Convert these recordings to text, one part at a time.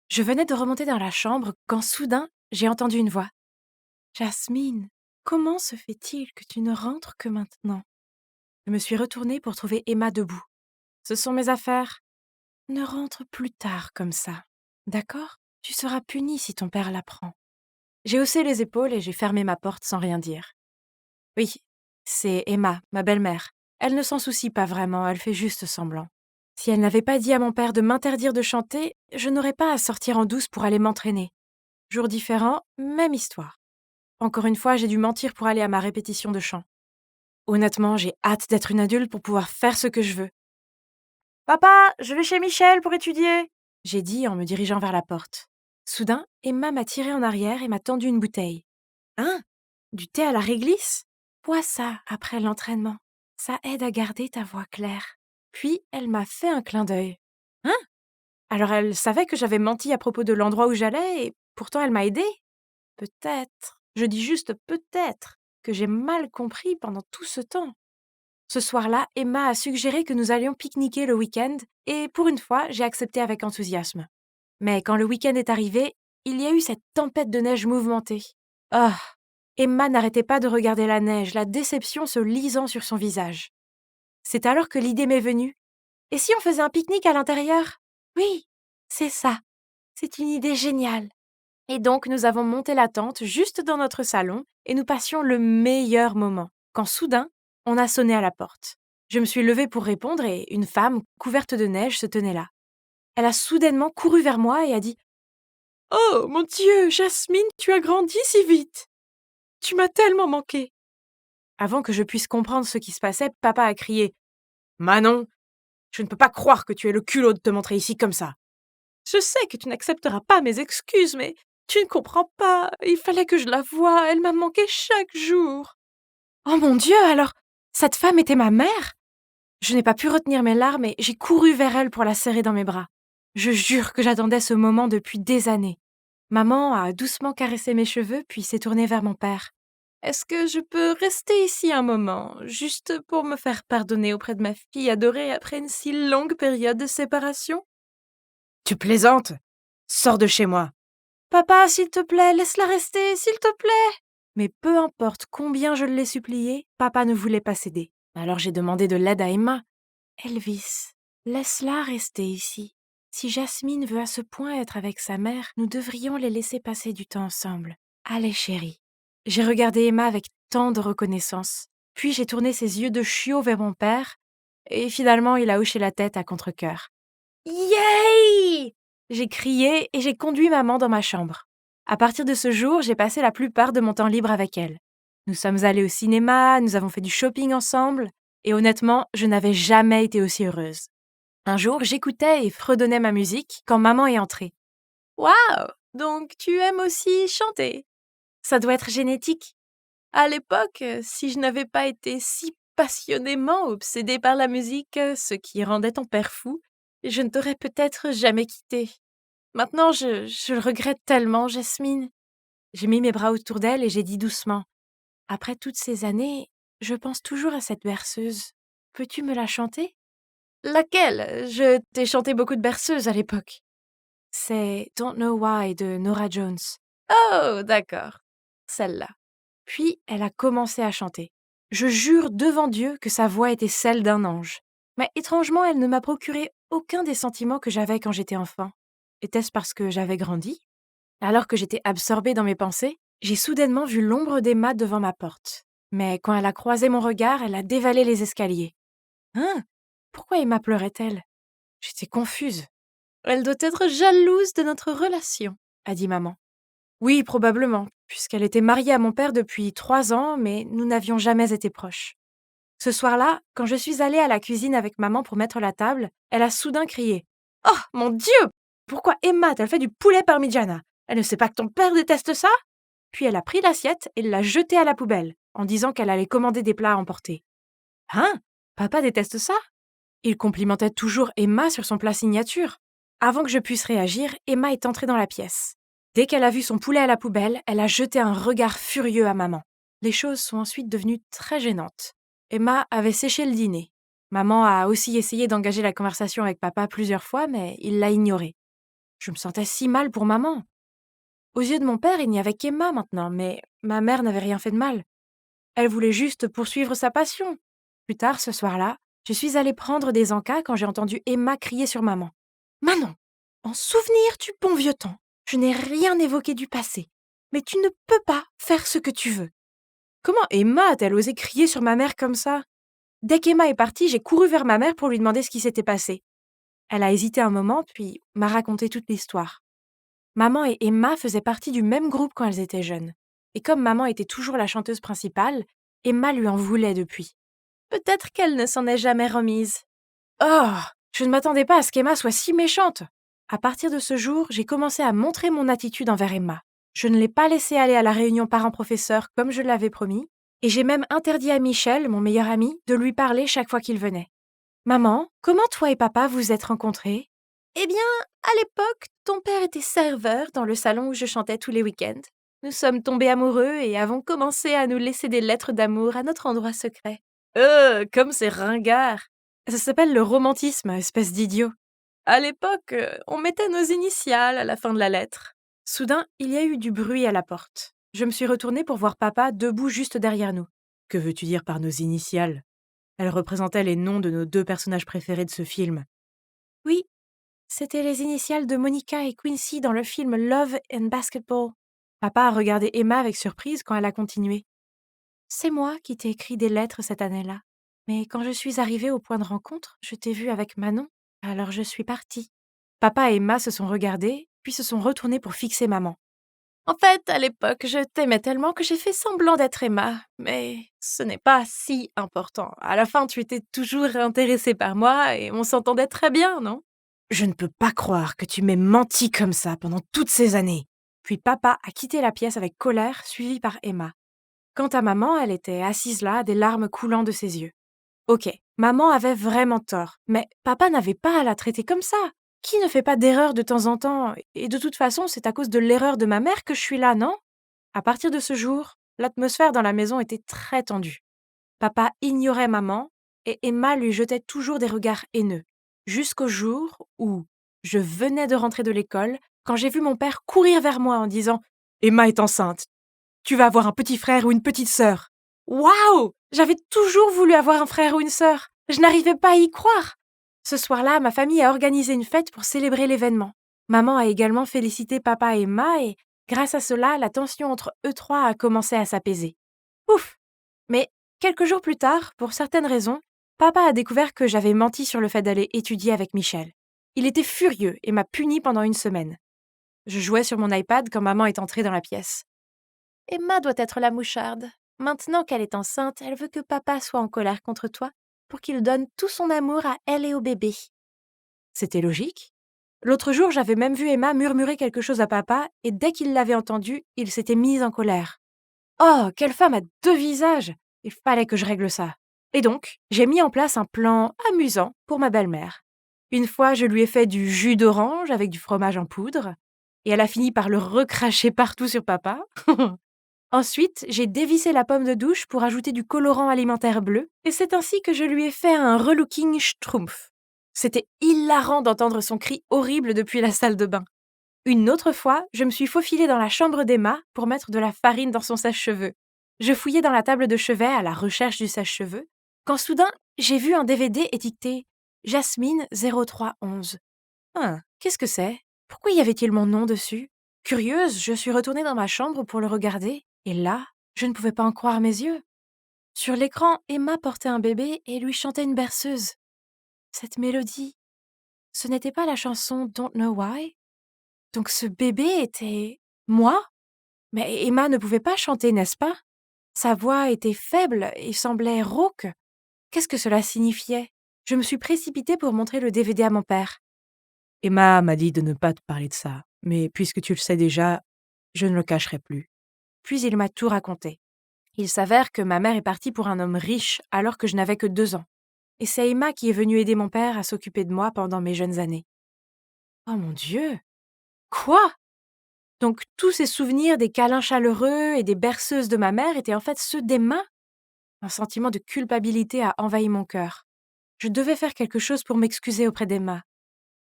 Je venais de remonter dans la chambre quand soudain, j'ai entendu une voix. Jasmine, comment se fait-il que tu ne rentres que maintenant? Je me suis retournée pour trouver Emma debout. Ce sont mes affaires. Ne rentre plus tard comme ça. D'accord? Tu seras punie si ton père l'apprend. J'ai haussé les épaules et j'ai fermé ma porte sans rien dire. Oui, c'est Emma, ma belle-mère. Elle ne s'en soucie pas vraiment, elle fait juste semblant. Si elle n'avait pas dit à mon père de m'interdire de chanter, je n'aurais pas à sortir en douce pour aller m'entraîner. Jour différent, même histoire. Encore une fois, j'ai dû mentir pour aller à ma répétition de chant. Honnêtement, j'ai hâte d'être une adulte pour pouvoir faire ce que je veux. Papa, je vais chez Michel pour étudier, j'ai dit en me dirigeant vers la porte. Soudain, Emma m'a tiré en arrière et m'a tendu une bouteille. Hein? Du thé à la réglisse? Bois ça après l'entraînement. Ça aide à garder ta voix claire. Puis, elle m'a fait un clin d'œil. Hein? Alors elle savait que j'avais menti à propos de l'endroit où j'allais et pourtant elle m'a aidée? Peut-être, je dis juste peut-être, que j'ai mal compris pendant tout ce temps. Ce soir-là, Emma a suggéré que nous allions pique-niquer le week-end, et pour une fois, j'ai accepté avec enthousiasme. Mais quand le week-end est arrivé, il y a eu cette tempête de neige mouvementée. Ah! Emma n'arrêtait pas de regarder la neige, la déception se lisant sur son visage. C'est alors que l'idée m'est venue. Et si on faisait un pique-nique à l'intérieur? Oui, c'est ça. C'est une idée géniale. Et donc, nous avons monté la tente juste dans notre salon et nous passions le meilleur moment, quand soudain, on a sonné à la porte. Je me suis levée pour répondre et une femme, couverte de neige, se tenait là. Elle a soudainement couru vers moi et a dit: Oh mon Dieu, Jasmine, tu as grandi si vite! Tu m'as tellement manqué! Avant que je puisse comprendre ce qui se passait, papa a crié: Manon, je ne peux pas croire que tu aies le culot de te montrer ici comme ça. Je sais que tu n'accepteras pas mes excuses, mais tu ne comprends pas. Il fallait que je la voie. Elle m'a manqué chaque jour. Oh mon Dieu, alors, cette femme était ma mère? Je n'ai pas pu retenir mes larmes et j'ai couru vers elle pour la serrer dans mes bras. Je jure que j'attendais ce moment depuis des années. Maman a doucement caressé mes cheveux puis s'est tournée vers mon père. Est-ce que je peux rester ici un moment, juste pour me faire pardonner auprès de ma fille adorée après une si longue période de séparation? Tu plaisantes? Sors de chez moi. Papa, s'il te plaît, laisse-la rester, s'il te plaît. Mais peu importe combien je l'ai supplié, papa ne voulait pas céder. Alors j'ai demandé de l'aide à Emma. Elvis, laisse-la rester ici. Si Jasmine veut à ce point être avec sa mère, nous devrions les laisser passer du temps ensemble. Allez, chérie. J'ai regardé Emma avec tant de reconnaissance. Puis j'ai tourné ses yeux de chiot vers mon père, et finalement il a hoché la tête à contre-cœur. Yay! J'ai crié et j'ai conduit maman dans ma chambre. À partir de ce jour, j'ai passé la plupart de mon temps libre avec elle. Nous sommes allés au cinéma, nous avons fait du shopping ensemble, et honnêtement, je n'avais jamais été aussi heureuse. Un jour, j'écoutais et fredonnais ma musique quand maman est entrée. Waouh! Donc tu aimes aussi chanter? Ça doit être génétique. À l'époque, si je n'avais pas été si passionnément obsédée par la musique, ce qui rendait ton père fou, je ne t'aurais peut-être jamais quittée. Maintenant, je le regrette tellement, Jasmine. J'ai mis mes bras autour d'elle et j'ai dit doucement: Après toutes ces années, je pense toujours à cette berceuse. Peux-tu me la chanter? Laquelle? Je t'ai chanté beaucoup de berceuses à l'époque. C'est Don't Know Why de Nora Jones. Oh, d'accord. Celle-là. Puis elle a commencé à chanter. Je jure devant Dieu que sa voix était celle d'un ange. Mais étrangement, elle ne m'a procuré aucun des sentiments que j'avais quand j'étais enfant. Était-ce parce que j'avais grandi? Alors que j'étais absorbée dans mes pensées, j'ai soudainement vu l'ombre d'Emma devant ma porte. Mais quand elle a croisé mon regard, elle a dévalé les escaliers. Hein? Pourquoi Emma pleurait-elle? J'étais confuse. Elle doit être jalouse de notre relation, a dit maman. Oui, probablement, puisqu'elle était mariée à mon père depuis 3 ans, mais nous n'avions jamais été proches. Ce soir-là, quand je suis allée à la cuisine avec maman pour mettre la table, elle a soudain crié: Oh, mon Dieu! Pourquoi Emma a-t-elle fait du poulet parmigiana? Elle ne sait pas que ton père déteste ça? Puis elle a pris l'assiette et l'a jetée à la poubelle, en disant qu'elle allait commander des plats à emporter. Hein? Papa déteste ça? Il complimentait toujours Emma sur son plat signature. Avant que je puisse réagir, Emma est entrée dans la pièce. Dès qu'elle a vu son poulet à la poubelle, elle a jeté un regard furieux à maman. Les choses sont ensuite devenues très gênantes. Emma avait séché le dîner. Maman a aussi essayé d'engager la conversation avec papa plusieurs fois, mais il l'a ignorée. Je me sentais si mal pour maman. Aux yeux de mon père, il n'y avait qu'Emma maintenant, mais ma mère n'avait rien fait de mal. Elle voulait juste poursuivre sa passion. Plus tard, ce soir-là, je suis allée prendre des encas quand j'ai entendu Emma crier sur maman. Manon, en souvenir du bon vieux temps, je n'ai rien évoqué du passé. Mais tu ne peux pas faire ce que tu veux. Comment Emma a-t-elle osé crier sur ma mère comme ça? Dès qu'Emma est partie, j'ai couru vers ma mère pour lui demander ce qui s'était passé. Elle a hésité un moment, puis m'a raconté toute l'histoire. Maman et Emma faisaient partie du même groupe quand elles étaient jeunes. Et comme maman était toujours la chanteuse principale, Emma lui en voulait depuis. Peut-être qu'elle ne s'en est jamais remise. Oh, je ne m'attendais pas à ce qu'Emma soit si méchante. À partir de ce jour, j'ai commencé à montrer mon attitude envers Emma. Je ne l'ai pas laissée aller à la réunion parents-professeurs comme je l'avais promis, et j'ai même interdit à Michel, mon meilleur ami, de lui parler chaque fois qu'il venait. Maman, comment toi et papa vous êtes rencontrés? Eh bien, à l'époque, ton père était serveur dans le salon où je chantais tous les week-ends. Nous sommes tombés amoureux et avons commencé à nous laisser des lettres d'amour à notre endroit secret. Comme c'est ringard. Ça s'appelle le romantisme, espèce d'idiot. À l'époque, on mettait nos initiales à la fin de la lettre. Soudain, il y a eu du bruit à la porte. Je me suis retournée pour voir papa debout juste derrière nous. Que veux-tu dire par nos initiales? Elles représentaient les noms de nos deux personnages préférés de ce film. Oui, c'était les initiales de Monica et Quincy dans le film Love and Basketball. Papa a regardé Emma avec surprise quand elle a continué. C'est moi qui t'ai écrit des lettres cette année-là. Mais quand je suis arrivée au point de rencontre, je t'ai vue avec Manon, alors je suis partie. Papa et Emma se sont regardés, puis se sont retournés pour fixer maman. En fait, à l'époque, je t'aimais tellement que j'ai fait semblant d'être Emma, mais ce n'est pas si important. À la fin, tu étais toujours intéressée par moi et on s'entendait très bien, non? Je ne peux pas croire que tu m'aies menti comme ça pendant toutes ces années. Puis papa a quitté la pièce avec colère, suivi par Emma. Quant à maman, elle était assise là, des larmes coulant de ses yeux. Ok, maman avait vraiment tort, mais papa n'avait pas à la traiter comme ça. Qui ne fait pas d'erreur de temps en temps? Et de toute façon, c'est à cause de l'erreur de ma mère que je suis là, non? À partir de ce jour, l'atmosphère dans la maison était très tendue. Papa ignorait maman et Emma lui jetait toujours des regards haineux. Jusqu'au jour où je venais de rentrer de l'école, quand j'ai vu mon père courir vers moi en disant Emma est enceinte. Tu vas avoir un petit frère ou une petite sœur. Waouh! J'avais toujours voulu avoir un frère ou une sœur. Je n'arrivais pas à y croire. Ce soir-là, ma famille a organisé une fête pour célébrer l'événement. Maman a également félicité papa et Emma et, grâce à cela, la tension entre eux trois a commencé à s'apaiser. Ouf! Mais quelques jours plus tard, pour certaines raisons, papa a découvert que j'avais menti sur le fait d'aller étudier avec Michel. Il était furieux et m'a puni pendant une semaine. Je jouais sur mon iPad quand maman est entrée dans la pièce. Emma doit être la moucharde. Maintenant qu'elle est enceinte, elle veut que papa soit en colère contre toi pour qu'il donne tout son amour à elle et au bébé. C'était logique. L'autre jour, j'avais même vu Emma murmurer quelque chose à papa et dès qu'il l'avait entendu, il s'était mis en colère. Oh, quelle femme a deux visages! Il fallait que je règle ça. Et donc, j'ai mis en place un plan amusant pour ma belle-mère. Une fois, je lui ai fait du jus d'orange avec du fromage en poudre et elle a fini par le recracher partout sur papa. Ensuite, j'ai dévissé la pomme de douche pour ajouter du colorant alimentaire bleu, et c'est ainsi que je lui ai fait un relooking schtroumpf. C'était hilarant d'entendre son cri horrible depuis la salle de bain. Une autre fois, je me suis faufilée dans la chambre d'Emma pour mettre de la farine dans son sèche-cheveux. Je fouillais dans la table de chevet à la recherche du sèche-cheveux, quand soudain, j'ai vu un DVD étiqueté Jasmine 0311. Qu'est-ce que c'est? Pourquoi y avait-il mon nom dessus? Curieuse, je suis retournée dans ma chambre pour le regarder, et là, je ne pouvais pas en croire mes yeux. Sur l'écran, Emma portait un bébé et lui chantait une berceuse. Cette mélodie, ce n'était pas la chanson Don't Know Why? Donc ce bébé était moi? Mais Emma ne pouvait pas chanter, n'est-ce pas? Sa voix était faible et semblait rauque. Qu'est-ce que cela signifiait? Je me suis précipitée pour montrer le DVD à mon père. Emma m'a dit de ne pas te parler de ça, mais puisque tu le sais déjà, je ne le cacherai plus. Puis il m'a tout raconté. Il s'avère que ma mère est partie pour un homme riche alors que je n'avais que 2 ans. Et c'est Emma qui est venue aider mon père à s'occuper de moi pendant mes jeunes années. Oh mon Dieu! Quoi? Donc tous ces souvenirs des câlins chaleureux et des berceuses de ma mère étaient en fait ceux d'Emma? Un sentiment de culpabilité a envahi mon cœur. Je devais faire quelque chose pour m'excuser auprès d'Emma.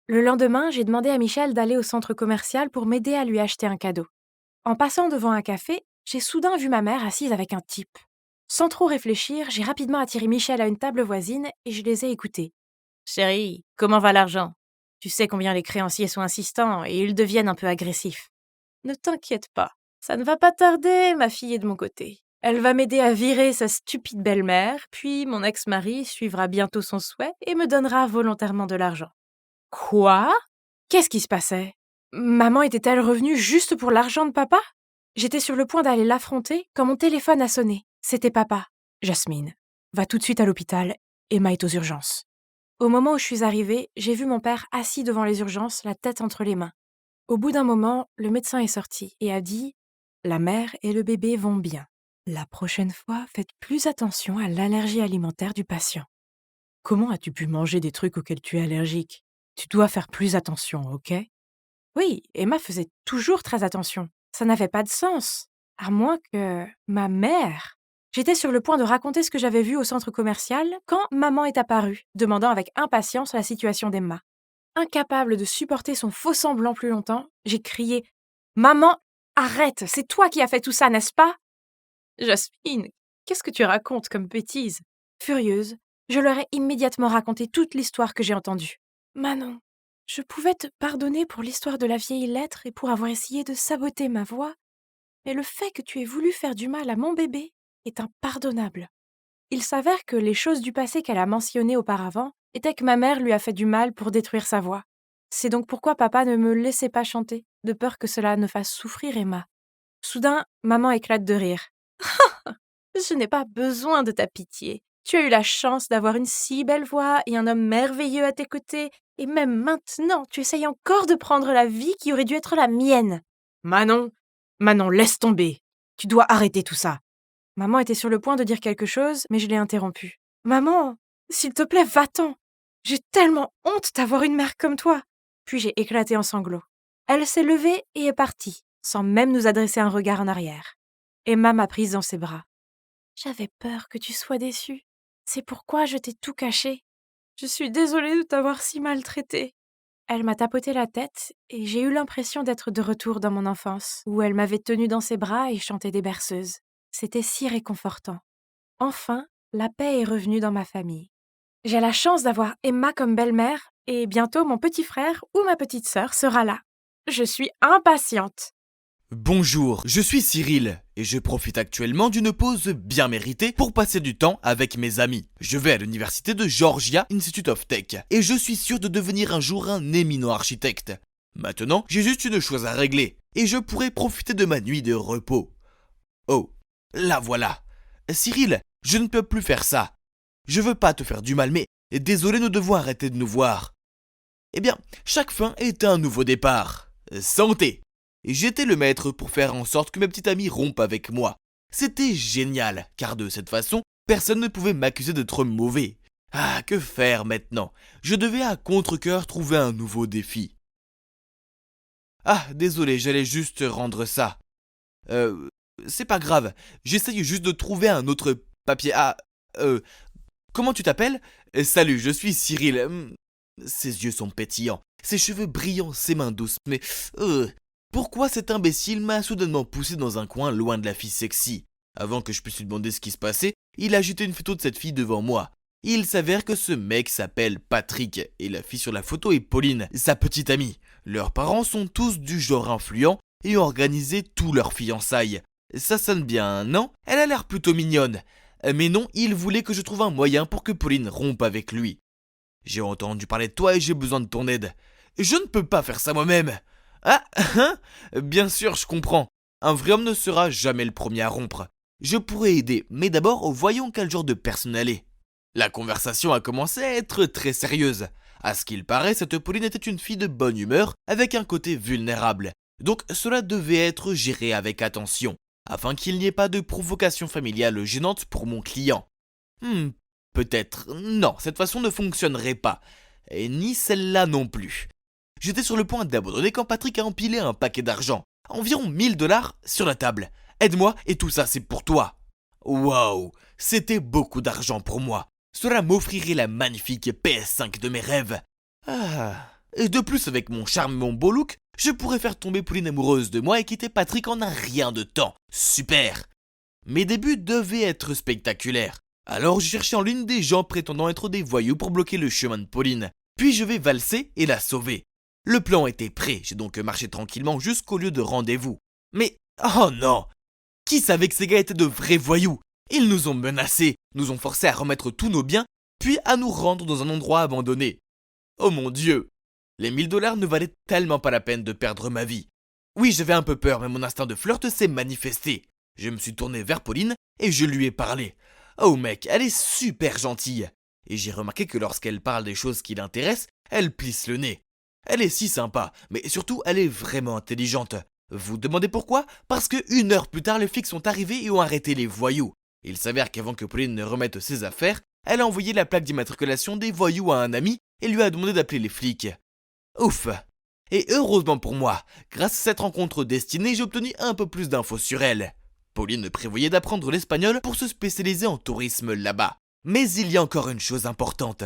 Le lendemain, j'ai demandé à Michel d'aller au centre commercial pour m'aider à lui acheter un cadeau. En passant devant un café, j'ai soudain vu ma mère assise avec un type. Sans trop réfléchir, j'ai rapidement attiré Michel à une table voisine et je les ai écoutés. Chérie, comment va l'argent? Tu sais combien les créanciers sont insistants et ils deviennent un peu agressifs. Ne t'inquiète pas, ça ne va pas tarder, ma fille est de mon côté. Elle va m'aider à virer sa stupide belle-mère, puis mon ex-mari suivra bientôt son souhait et me donnera volontairement de l'argent. Quoi? Qu'est-ce qui se passait? Maman était-elle revenue juste pour l'argent de papa? J'étais sur le point d'aller l'affronter quand mon téléphone a sonné. C'était papa. Jasmine, va tout de suite à l'hôpital. Emma est aux urgences. Au moment où je suis arrivée, j'ai vu mon père assis devant les urgences, la tête entre les mains. Au bout d'un moment, le médecin est sorti et a dit: La mère et le bébé vont bien. La prochaine fois, faites plus attention à l'allergie alimentaire du patient. Comment as-tu pu manger des trucs auxquels tu es allergique? Tu dois faire plus attention, ok? Oui, Emma faisait toujours très attention. Ça n'avait pas de sens. À moins que ma mère. J'étais sur le point de raconter ce que j'avais vu au centre commercial quand maman est apparue, demandant avec impatience la situation d'Emma. Incapable de supporter son faux semblant plus longtemps, j'ai crié: Maman, arrête, c'est toi qui as fait tout ça, n'est-ce pas? Jasmine, qu'est-ce que tu racontes comme bêtise? Furieuse, je leur ai immédiatement raconté toute l'histoire que j'ai entendue. Manon, je pouvais te pardonner pour l'histoire de la vieille lettre et pour avoir essayé de saboter ma voix, mais le fait que tu aies voulu faire du mal à mon bébé est impardonnable. Il s'avère que les choses du passé qu'elle a mentionnées auparavant étaient que ma mère lui a fait du mal pour détruire sa voix. C'est donc pourquoi papa ne me laissait pas chanter, de peur que cela ne fasse souffrir Emma. Soudain, maman éclate de rire. Je n'ai pas besoin de ta pitié. Tu as eu la chance d'avoir une si belle voix et un homme merveilleux à tes côtés, et même maintenant, tu essayes encore de prendre la vie qui aurait dû être la mienne. Manon, Manon, laisse tomber. Tu dois arrêter tout ça. Maman était sur le point de dire quelque chose, mais je l'ai interrompue. Maman, s'il te plaît, va-t'en. J'ai tellement honte d'avoir une mère comme toi. Puis j'ai éclaté en sanglots. Elle s'est levée et est partie, sans même nous adresser un regard en arrière. Emma m'a prise dans ses bras. J'avais peur que tu sois déçue. C'est pourquoi je t'ai tout caché. Je suis désolée de t'avoir si maltraitée. Elle m'a tapoté la tête et j'ai eu l'impression d'être de retour dans mon enfance, où elle m'avait tenue dans ses bras et chantait des berceuses. C'était si réconfortant. Enfin, la paix est revenue dans ma famille. J'ai la chance d'avoir Emma comme belle-mère et bientôt mon petit frère ou ma petite sœur sera là. Je suis impatiente. Bonjour, je suis Cyril et je profite actuellement d'une pause bien méritée pour passer du temps avec mes amis. Je vais à l'université de Georgia Institute of Tech et je suis sûr de devenir un jour un éminent architecte. Maintenant, j'ai juste une chose à régler et je pourrai profiter de ma nuit de repos. Oh, la voilà. Cyril, je ne peux plus faire ça. Je veux pas te faire du mal, mais désolé, nous devons arrêter de nous voir. Eh bien, chaque fin est un nouveau départ. Santé! J'étais le maître pour faire en sorte que mes petits amis rompent avec moi. C'était génial, car de cette façon, personne ne pouvait m'accuser d'être mauvais. Ah, que faire maintenant? Je devais à contre-cœur trouver un nouveau défi. Ah, désolé, j'allais juste rendre ça. C'est pas grave, j'essaye juste de trouver un autre papier. Ah, comment tu t'appelles? Salut, je suis Cyril. Ses yeux sont pétillants, ses cheveux brillants, ses mains douces, mais... pourquoi cet imbécile m'a soudainement poussé dans un coin loin de la fille sexy? Avant que je puisse lui demander ce qui se passait, il a jeté une photo de cette fille devant moi. Il s'avère que ce mec s'appelle Patrick, et la fille sur la photo est Pauline, sa petite amie. Leurs parents sont tous du genre influent et ont organisé tout leur fiançailles. Ça sonne bien, non? Elle a l'air plutôt mignonne. Mais non, il voulait que je trouve un moyen pour que Pauline rompe avec lui. J'ai entendu parler de toi et j'ai besoin de ton aide. Je ne peux pas faire ça moi-même. Ah, hein? Bien sûr, je comprends. Un vrai homme ne sera jamais le premier à rompre. Je pourrais aider, mais d'abord, voyons quel genre de personne elle est. La conversation a commencé à être très sérieuse. À ce qu'il paraît, cette Pauline était une fille de bonne humeur, avec un côté vulnérable. Donc cela devait être géré avec attention, afin qu'il n'y ait pas de provocation familiale gênante pour mon client. Peut-être. Non, cette façon ne fonctionnerait pas. Et ni celle-là non plus. J'étais sur le point d'abandonner quand Patrick a empilé un paquet d'argent. Environ 1000 $ sur la table. Aide-moi et tout ça c'est pour toi. Waouh, c'était beaucoup d'argent pour moi. Cela m'offrirait la magnifique PS5 de mes rêves. Ah, Et de plus, avec mon charme et mon beau look, je pourrais faire tomber Pauline amoureuse de moi et quitter Patrick en un rien de temps. Super! Mes débuts devaient être spectaculaires. Alors je cherchais en ligne des gens prétendant être des voyous pour bloquer le chemin de Pauline. Puis je vais valser et la sauver. Le plan était prêt, j'ai donc marché tranquillement jusqu'au lieu de rendez-vous. Mais, oh non! Qui savait que ces gars étaient de vrais voyous? Ils nous ont menacés, nous ont forcés à remettre tous nos biens, puis à nous rendre dans un endroit abandonné. Oh mon Dieu! Les 1000 $ ne valaient tellement pas la peine de perdre ma vie. Oui, j'avais un peu peur, mais mon instinct de flirt s'est manifesté. Je me suis tourné vers Pauline et je lui ai parlé. Oh mec, elle est super gentille. Et j'ai remarqué que lorsqu'elle parle des choses qui l'intéressent, elle plisse le nez. Elle est si sympa, mais surtout elle est vraiment intelligente. Vous demandez pourquoi? Parce que 1 heure plus tard, les flics sont arrivés et ont arrêté les voyous. Il s'avère qu'avant que Pauline ne remette ses affaires, elle a envoyé la plaque d'immatriculation des voyous à un ami et lui a demandé d'appeler les flics. Ouf! Et heureusement pour moi, grâce à cette rencontre destinée, j'ai obtenu un peu plus d'infos sur elle. Pauline prévoyait d'apprendre l'espagnol pour se spécialiser en tourisme là-bas. Mais il y a encore une chose importante.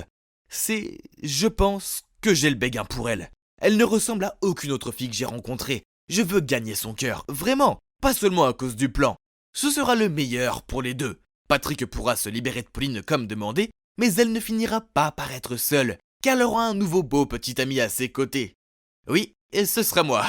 C'est, je pense, que j'ai le béguin pour elle. Elle ne ressemble à aucune autre fille que j'ai rencontrée. Je veux gagner son cœur, vraiment, pas seulement à cause du plan. Ce sera le meilleur pour les deux. Patrick pourra se libérer de Pauline comme demandé, mais elle ne finira pas par être seule, car elle aura un nouveau beau petit ami à ses côtés. Oui, et ce sera moi.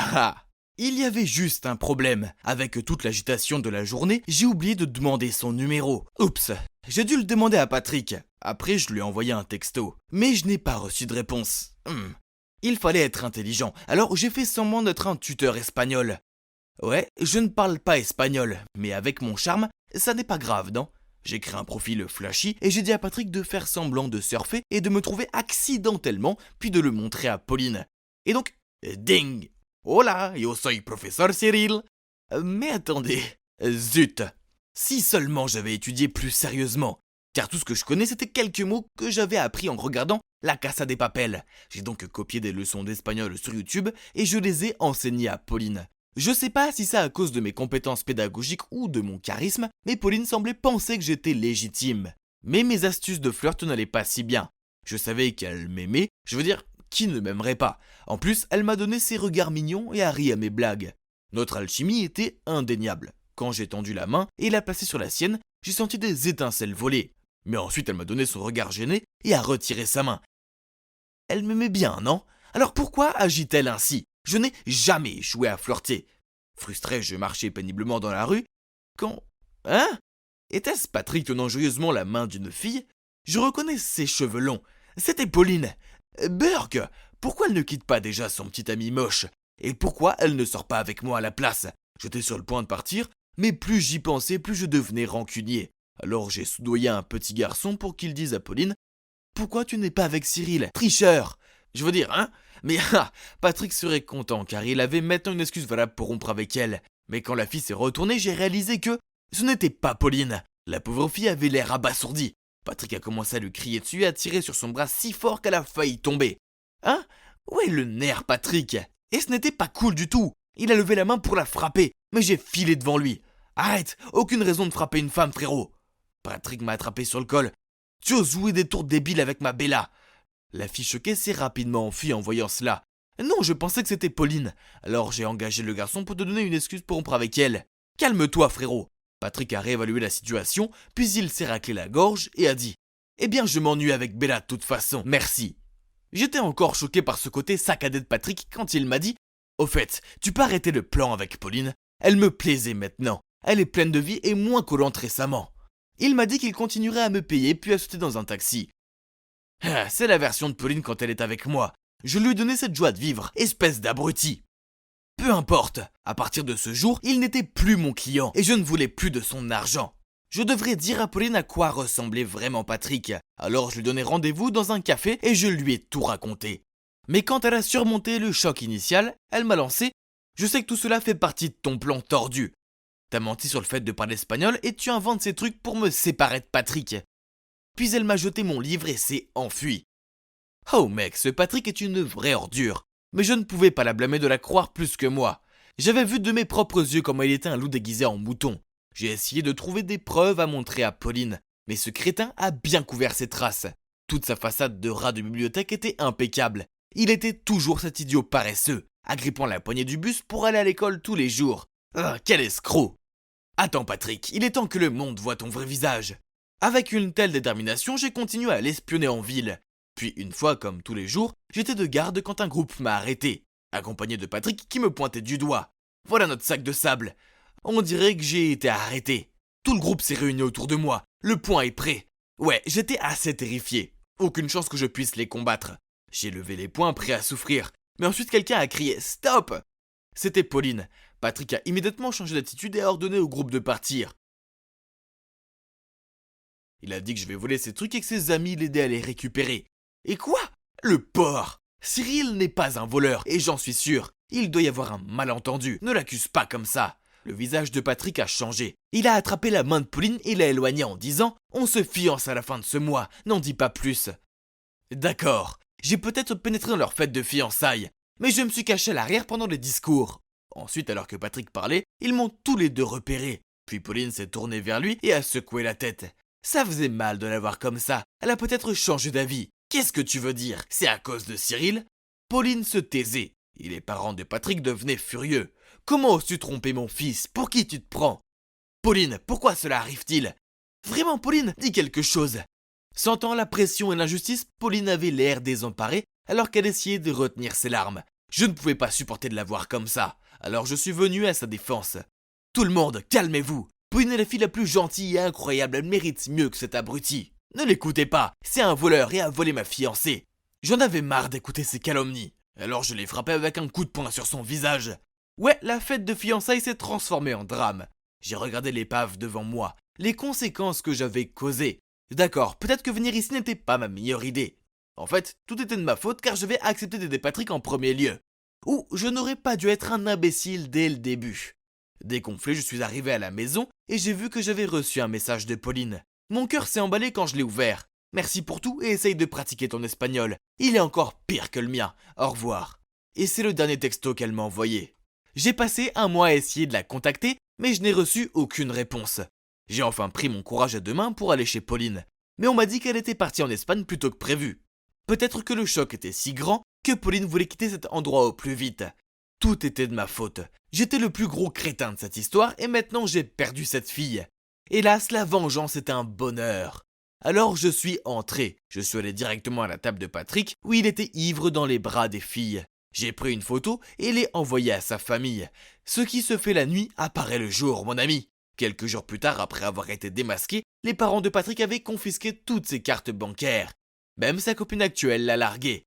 Il y avait juste un problème. Avec toute l'agitation de la journée, j'ai oublié de demander son numéro. Oups, j'ai dû le demander à Patrick. Après, je lui ai envoyé un texto. Mais je n'ai pas reçu de réponse. Il fallait être intelligent, alors j'ai fait semblant d'être un tuteur espagnol. Ouais, je ne parle pas espagnol, mais avec mon charme, ça n'est pas grave, non? J'ai créé un profil flashy et j'ai dit à Patrick de faire semblant de surfer et de me trouver accidentellement, puis de le montrer à Pauline. Et donc, ding! Hola, yo soy professeur Cyril. Mais attendez, zut! Si seulement j'avais étudié plus sérieusement, car tout ce que je connais c'était quelques mots que j'avais appris en regardant La Casa de Papel. J'ai donc copié des leçons d'espagnol sur YouTube et je les ai enseignées à Pauline. Je sais pas si c'est à cause de mes compétences pédagogiques ou de mon charisme, mais Pauline semblait penser que j'étais légitime. Mais mes astuces de flirt n'allaient pas si bien. Je savais qu'elle m'aimait, je veux dire, qui ne m'aimerait pas? En plus, elle m'a donné ses regards mignons et a ri à mes blagues. Notre alchimie était indéniable. Quand j'ai tendu la main et l'a placée sur la sienne, j'ai senti des étincelles voler. Mais ensuite, elle m'a donné son regard gêné et a retiré sa main. Elle m'aimait bien, non? Alors pourquoi agit-elle ainsi? Je n'ai jamais échoué à flirter. Frustré, je marchais péniblement dans la rue, quand... Hein? Était-ce Patrick tenant joyeusement la main d'une fille? Je reconnais ses cheveux longs. C'était Pauline. Burk! Pourquoi elle ne quitte pas déjà son petit ami moche? Et pourquoi elle ne sort pas avec moi à la place? J'étais sur le point de partir, mais plus j'y pensais, plus je devenais rancunier. Alors j'ai soudoyé un petit garçon pour qu'il dise à Pauline « Pourquoi tu n'es pas avec Cyril, tricheur ?» Je veux dire, hein? Mais Patrick serait content car il avait maintenant une excuse valable pour rompre avec elle. Mais quand la fille s'est retournée, j'ai réalisé que ce n'était pas Pauline. La pauvre fille avait l'air abasourdie. Patrick a commencé à lui crier dessus et à tirer sur son bras si fort qu'elle a failli tomber. Hein? Où est le nerf, Patrick? Et ce n'était pas cool du tout. Il a levé la main pour la frapper, mais j'ai filé devant lui. Arrête, aucune raison de frapper une femme, frérot. Patrick m'a attrapé sur le col. Tu oses jouer des tours débiles avec ma Bella. La fille choquée s'est rapidement enfuie en voyant cela. Non, je pensais que c'était Pauline. Alors j'ai engagé le garçon pour te donner une excuse pour rompre avec elle. Calme-toi, frérot. Patrick a réévalué la situation, puis il s'est raclé la gorge et a dit « Eh bien, je m'ennuie avec Bella de toute façon, merci. » J'étais encore choqué par ce côté saccadé de Patrick quand il m'a dit « Au fait, tu peux arrêter le plan avec Pauline? Elle me plaisait maintenant. Elle est pleine de vie et moins collante récemment. » Il m'a dit qu'il continuerait à me payer puis a sauté dans un taxi. C'est la version de Pauline quand elle est avec moi. Je lui ai donné cette joie de vivre, espèce d'abruti. Peu importe, à partir de ce jour, il n'était plus mon client et je ne voulais plus de son argent. Je devrais dire à Pauline à quoi ressemblait vraiment Patrick. Alors je lui donnai rendez-vous dans un café et je lui ai tout raconté. Mais quand elle a surmonté le choc initial, elle m'a lancé « Je sais que tout cela fait partie de ton plan tordu. T'as menti sur le fait de parler espagnol et tu inventes ces trucs pour me séparer de Patrick. » Puis elle m'a jeté mon livre et s'est enfuie. Oh mec, ce Patrick est une vraie ordure. Mais je ne pouvais pas la blâmer de la croire plus que moi. J'avais vu de mes propres yeux comment il était un loup déguisé en mouton. J'ai essayé de trouver des preuves à montrer à Pauline, mais ce crétin a bien couvert ses traces. Toute sa façade de rat de bibliothèque était impeccable. Il était toujours cet idiot paresseux, agrippant la poignée du bus pour aller à l'école tous les jours. Ah, quel escroc! Attends Patrick, il est temps que le monde voie ton vrai visage. Avec une telle détermination, j'ai continué à l'espionner en ville. Puis une fois, comme tous les jours, j'étais de garde quand un groupe m'a arrêté, accompagné de Patrick qui me pointait du doigt. Voilà notre sac de sable. On dirait que j'ai été arrêté. Tout le groupe s'est réuni autour de moi. Le point est prêt. Ouais, j'étais assez terrifié. Aucune chance que je puisse les combattre. J'ai levé les poings prêt à souffrir. Mais ensuite quelqu'un a crié « Stop !» C'était Pauline. Patrick a immédiatement changé d'attitude et a ordonné au groupe de partir. Il a dit que je vais voler ses trucs et que ses amis l'aidaient à les récupérer. Et quoi? Le porc! Cyril n'est pas un voleur, et j'en suis sûr. Il doit y avoir un malentendu. Ne l'accuse pas comme ça. Le visage de Patrick a changé. Il a attrapé la main de Pauline et l'a éloignée en disant « On se fiance à la fin de ce mois, n'en dis pas plus. » D'accord, j'ai peut-être pénétré dans leur fête de fiançailles, mais je me suis caché à l'arrière pendant les discours. Ensuite, alors que Patrick parlait, ils m'ont tous les deux repéré. Puis Pauline s'est tournée vers lui et a secoué la tête. Ça faisait mal de la voir comme ça. Elle a peut-être changé d'avis. Qu'est-ce que tu veux dire? C'est à cause de Cyril? Pauline se taisait. Et les parents de Patrick devenaient furieux. Comment oses-tu tromper mon fils? Pour qui tu te prends? Pauline, pourquoi cela arrive-t-il? Vraiment, Pauline, dis quelque chose. Sentant la pression et l'injustice, Pauline avait l'air désemparée alors qu'elle essayait de retenir ses larmes. Je ne pouvais pas supporter de la voir comme ça, alors je suis venu à sa défense. Tout le monde, calmez-vous. Pauline est la fille la plus gentille et incroyable, elle mérite mieux que cet abruti. Ne l'écoutez pas, c'est un voleur et a volé ma fiancée. J'en avais marre d'écouter ses calomnies, alors je l'ai frappé avec un coup de poing sur son visage. Ouais, la fête de fiançailles s'est transformée en drame. J'ai regardé l'épave devant moi, les conséquences que j'avais causées. D'accord, peut-être que venir ici n'était pas ma meilleure idée. En fait, tout était de ma faute car j'avais accepté d'aider Patrick en premier lieu. Ou je n'aurais pas dû être un imbécile dès le début. Dégonflé, je suis arrivé à la maison et j'ai vu que j'avais reçu un message de Pauline. Mon cœur s'est emballé quand je l'ai ouvert. Merci pour tout et essaye de pratiquer ton espagnol. Il est encore pire que le mien. Au revoir. Et c'est le dernier texto qu'elle m'a envoyé. J'ai passé un mois à essayer de la contacter, mais je n'ai reçu aucune réponse. J'ai enfin pris mon courage à deux mains pour aller chez Pauline. Mais on m'a dit qu'elle était partie en Espagne plus tôt que prévu. Peut-être que le choc était si grand que Pauline voulait quitter cet endroit au plus vite. Tout était de ma faute. J'étais le plus gros crétin de cette histoire et maintenant j'ai perdu cette fille. Hélas, la vengeance est un bonheur. Alors je suis entré. Je suis allé directement à la table de Patrick où il était ivre dans les bras des filles. J'ai pris une photo et l'ai envoyée à sa famille. Ce qui se fait la nuit apparaît le jour, mon ami. Quelques jours plus tard, après avoir été démasqués, les parents de Patrick avaient confisqué toutes ses cartes bancaires. Même sa copine actuelle l'a largué.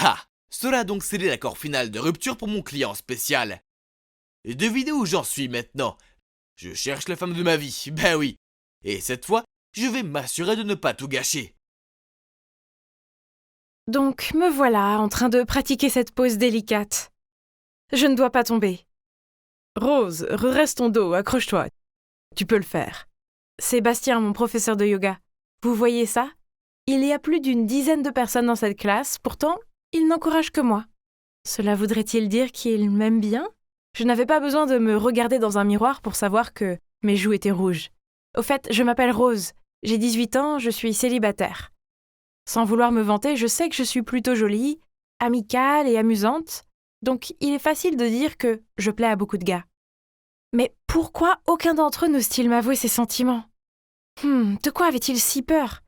Ha! Cela a donc scellé l'accord final de rupture pour mon client spécial. Et devinez où j'en suis maintenant? Je cherche la femme de ma vie, ben oui. Et cette fois, je vais m'assurer de ne pas tout gâcher. Donc me voilà en train de pratiquer cette pose délicate. Je ne dois pas tomber. Rose, redresse ton dos, accroche-toi. Tu peux le faire. Sébastien, mon professeur de yoga. Vous voyez ça? Il y a plus d'une dizaine de personnes dans cette classe, pourtant, il n'encourage que moi. Cela voudrait-il dire qu'il m'aime bien? Je n'avais pas besoin de me regarder dans un miroir pour savoir que mes joues étaient rouges. Au fait, je m'appelle Rose. J'ai 18 ans, je suis célibataire. Sans vouloir me vanter, je sais que je suis plutôt jolie, amicale et amusante, donc il est facile de dire que je plais à beaucoup de gars. Mais pourquoi aucun d'entre eux n'ose-t-il m'avouer ses sentiments? De quoi avait-il si peur?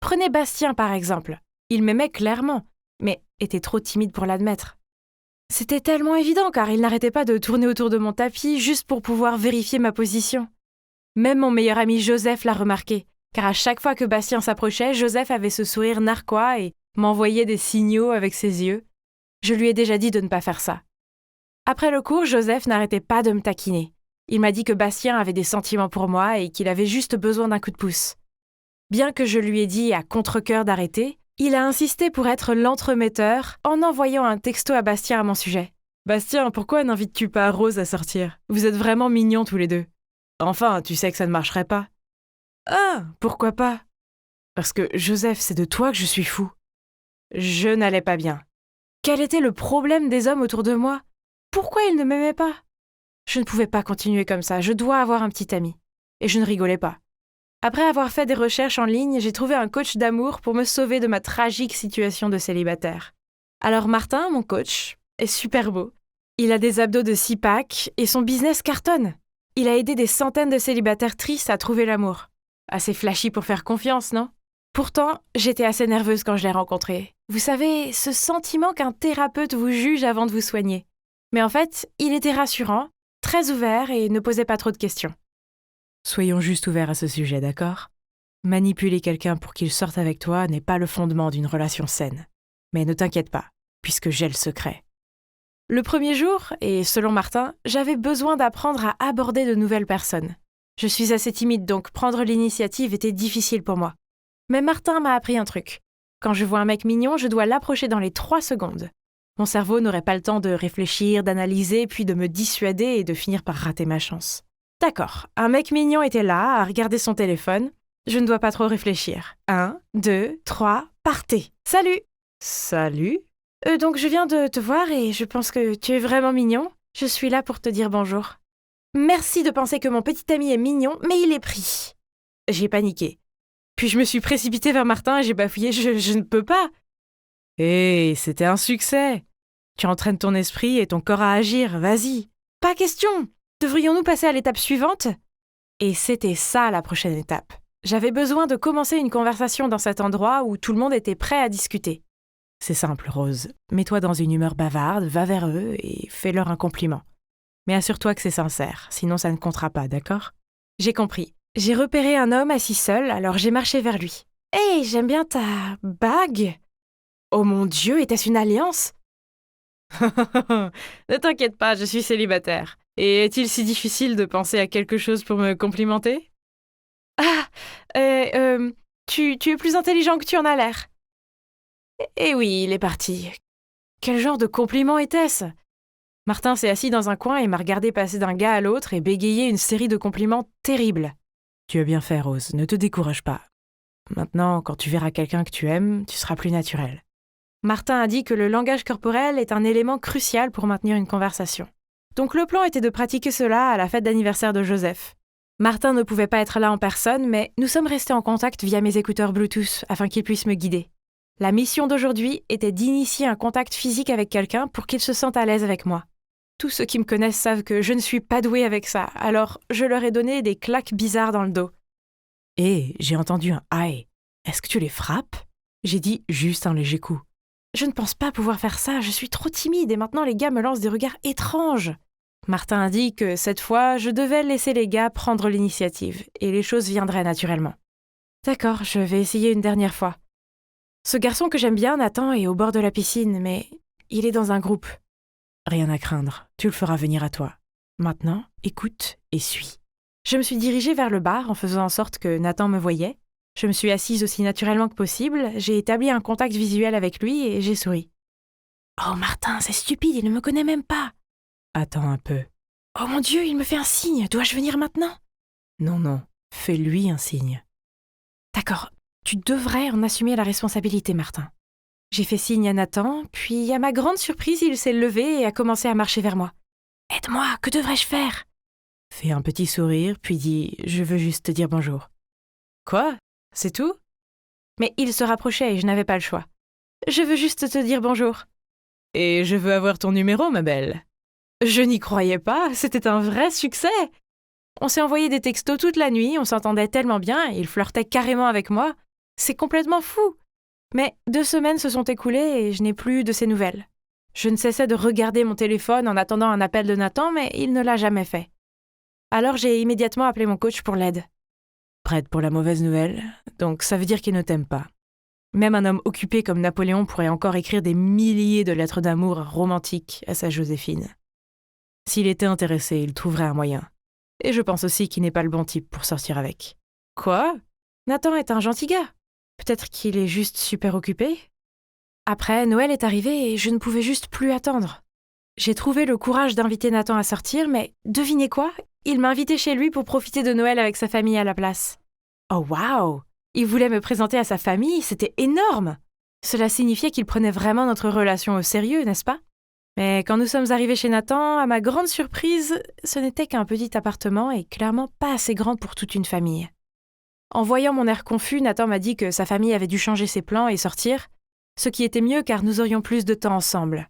Prenez Bastien par exemple. Il m'aimait clairement, mais était trop timide pour l'admettre. C'était tellement évident car il n'arrêtait pas de tourner autour de mon tapis juste pour pouvoir vérifier ma position. Même mon meilleur ami Joseph l'a remarqué, car à chaque fois que Bastien s'approchait, Joseph avait ce sourire narquois et m'envoyait des signaux avec ses yeux. Je lui ai déjà dit de ne pas faire ça. Après le cours, Joseph n'arrêtait pas de me taquiner. Il m'a dit que Bastien avait des sentiments pour moi et qu'il avait juste besoin d'un coup de pouce. Bien que je lui ai dit à contre-cœur d'arrêter, il a insisté pour être l'entremetteur en envoyant un texto à Bastien à mon sujet. « Bastien, pourquoi n'invites-tu pas Rose à sortir? Vous êtes vraiment mignons tous les deux. » « Enfin, tu sais que ça ne marcherait pas. »« Ah, pourquoi pas? » ?»« Parce que, Joseph, c'est de toi que je suis fou. » Je n'allais pas bien. Quel était le problème des hommes autour de moi? Pourquoi ils ne m'aimaient pas? Je ne pouvais pas continuer comme ça, je dois avoir un petit ami. Et je ne rigolais pas. Après avoir fait des recherches en ligne, j'ai trouvé un coach d'amour pour me sauver de ma tragique situation de célibataire. Alors Martin, mon coach, est super beau. Il a des abdos de 6-pack et son business cartonne. Il a aidé des centaines de célibataires tristes à trouver l'amour. Assez flashy pour faire confiance, non? Pourtant, j'étais assez nerveuse quand je l'ai rencontré. Vous savez, ce sentiment qu'un thérapeute vous juge avant de vous soigner. Mais en fait, il était rassurant, très ouvert et ne posait pas trop de questions. Soyons juste ouverts à ce sujet, d'accord? Manipuler quelqu'un pour qu'il sorte avec toi n'est pas le fondement d'une relation saine. Mais ne t'inquiète pas, puisque j'ai le secret. Le premier jour, et selon Martin, j'avais besoin d'apprendre à aborder de nouvelles personnes. Je suis assez timide, donc prendre l'initiative était difficile pour moi. Mais Martin m'a appris un truc. Quand je vois un mec mignon, je dois l'approcher dans les 3 secondes. Mon cerveau n'aurait pas le temps de réfléchir, d'analyser, puis de me dissuader et de finir par rater ma chance. D'accord, un mec mignon était là, à regarder son téléphone. Je ne dois pas trop réfléchir. 1, 2, 3, partez. Salut! Salut? Donc je viens de te voir et je pense que tu es vraiment mignon. Je suis là pour te dire bonjour. Merci de penser que mon petit ami est mignon, mais il est pris. J'ai paniqué. Puis je me suis précipitée vers Martin et j'ai bafouillé « Je ne peux pas !» Hé, c'était un succès. Tu entraînes ton esprit et ton corps à agir, vas-y. Pas question. Devrions-nous passer à l'étape suivante? Et c'était ça la prochaine étape. J'avais besoin de commencer une conversation dans cet endroit où tout le monde était prêt à discuter. C'est simple, Rose. Mets-toi dans une humeur bavarde, va vers eux et fais-leur un compliment. Mais assure-toi que c'est sincère, sinon ça ne comptera pas, d'accord? J'ai compris. J'ai repéré un homme assis seul, alors j'ai marché vers lui. « Hey, j'aime bien ta bague !»« Oh mon Dieu, était-ce une alliance ?» Ne t'inquiète pas, je suis célibataire. Et est-il si difficile de penser à quelque chose pour me complimenter? Ah, tu es plus intelligent que tu en as l'air. Eh oui, il est parti. Quel genre de compliment était-ce? Martin s'est assis dans un coin et m'a regardé passer d'un gars à l'autre et bégayer une série de compliments terribles. Tu as bien fait, Rose, ne te décourage pas. Maintenant, quand tu verras quelqu'un que tu aimes, tu seras plus naturel. Martin a dit que le langage corporel est un élément crucial pour maintenir une conversation. Donc le plan était de pratiquer cela à la fête d'anniversaire de Joseph. Martin ne pouvait pas être là en personne, mais nous sommes restés en contact via mes écouteurs Bluetooth afin qu'il puisse me guider. La mission d'aujourd'hui était d'initier un contact physique avec quelqu'un pour qu'il se sente à l'aise avec moi. Tous ceux qui me connaissent savent que je ne suis pas douée avec ça, alors je leur ai donné des claques bizarres dans le dos. « Hé, j'ai entendu un « aïe ». Est-ce que tu les frappes ?» J'ai dit juste un léger coup. Je ne pense pas pouvoir faire ça, je suis trop timide et maintenant les gars me lancent des regards étranges. Martin a dit que cette fois, je devais laisser les gars prendre l'initiative et les choses viendraient naturellement. D'accord, je vais essayer une dernière fois. Ce garçon que j'aime bien, Nathan, est au bord de la piscine, mais il est dans un groupe. Rien à craindre, tu le feras venir à toi. Maintenant, écoute et suis. Je me suis dirigée vers le bar en faisant en sorte que Nathan me voyait. Je me suis assise aussi naturellement que possible, j'ai établi un contact visuel avec lui et j'ai souri. « Oh Martin, c'est stupide, il ne me connaît même pas !»« Attends un peu. »« Oh mon Dieu, il me fait un signe, dois-je venir maintenant ?»« Non, fais-lui un signe. »« D'accord, tu devrais en assumer la responsabilité, Martin. » J'ai fait signe à Nathan, puis à ma grande surprise, il s'est levé et a commencé à marcher vers moi. « Aide-moi, que devrais-je faire ?» Fais un petit sourire, puis dis « Je veux juste te dire bonjour. »« Quoi ? C'est tout ?» Mais il se rapprochait et je n'avais pas le choix. « Je veux juste te dire bonjour. »« Et je veux avoir ton numéro, ma belle. » Je n'y croyais pas, c'était un vrai succès. On s'est envoyé des textos toute la nuit, on s'entendait tellement bien, il flirtait carrément avec moi. C'est complètement fou. Mais 2 semaines se sont écoulées et je n'ai plus de ses nouvelles. Je ne cessais de regarder mon téléphone en attendant un appel de Nathan, mais il ne l'a jamais fait. Alors j'ai immédiatement appelé mon coach pour l'aide. Prête pour la mauvaise nouvelle, donc ça veut dire qu'il ne t'aime pas. Même un homme occupé comme Napoléon pourrait encore écrire des milliers de lettres d'amour romantiques à sa Joséphine. S'il était intéressé, il trouverait un moyen. Et je pense aussi qu'il n'est pas le bon type pour sortir avec. Quoi ? Nathan est un gentil gars. Peut-être qu'il est juste super occupé. Après, Noël est arrivé et je ne pouvais juste plus attendre. J'ai trouvé le courage d'inviter Nathan à sortir, mais devinez quoi ? Il m'a invité chez lui pour profiter de Noël avec sa famille à la place. Oh waouh ! Il voulait me présenter à sa famille, c'était énorme ! Cela signifiait qu'il prenait vraiment notre relation au sérieux, n'est-ce pas ? Mais quand nous sommes arrivés chez Nathan, à ma grande surprise, ce n'était qu'un petit appartement et clairement pas assez grand pour toute une famille. En voyant mon air confus, Nathan m'a dit que sa famille avait dû changer ses plans et sortir. Ce qui était mieux car nous aurions plus de temps ensemble.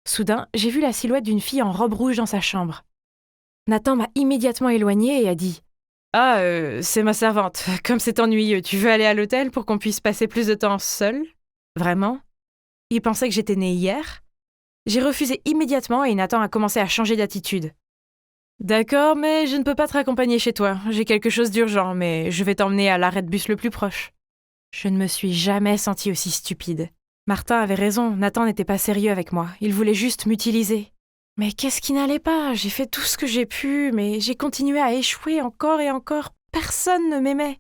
Soudain, j'ai vu la silhouette d'une fille en robe rouge dans sa chambre. Nathan m'a immédiatement éloignée et a dit « Ah, c'est ma servante. Comme c'est ennuyeux, tu veux aller à l'hôtel pour qu'on puisse passer plus de temps seul ? Vraiment ? Il pensait que j'étais née hier ? » J'ai refusé immédiatement et Nathan a commencé à changer d'attitude. « D'accord, mais je ne peux pas te raccompagner chez toi. J'ai quelque chose d'urgent, mais je vais t'emmener à l'arrêt de bus le plus proche. » Je ne me suis jamais sentie aussi stupide. Martin avait raison, Nathan n'était pas sérieux avec moi. Il voulait juste m'utiliser. Mais qu'est-ce qui n'allait pas ? J'ai fait tout ce que j'ai pu, mais j'ai continué à échouer encore et encore. Personne ne m'aimait.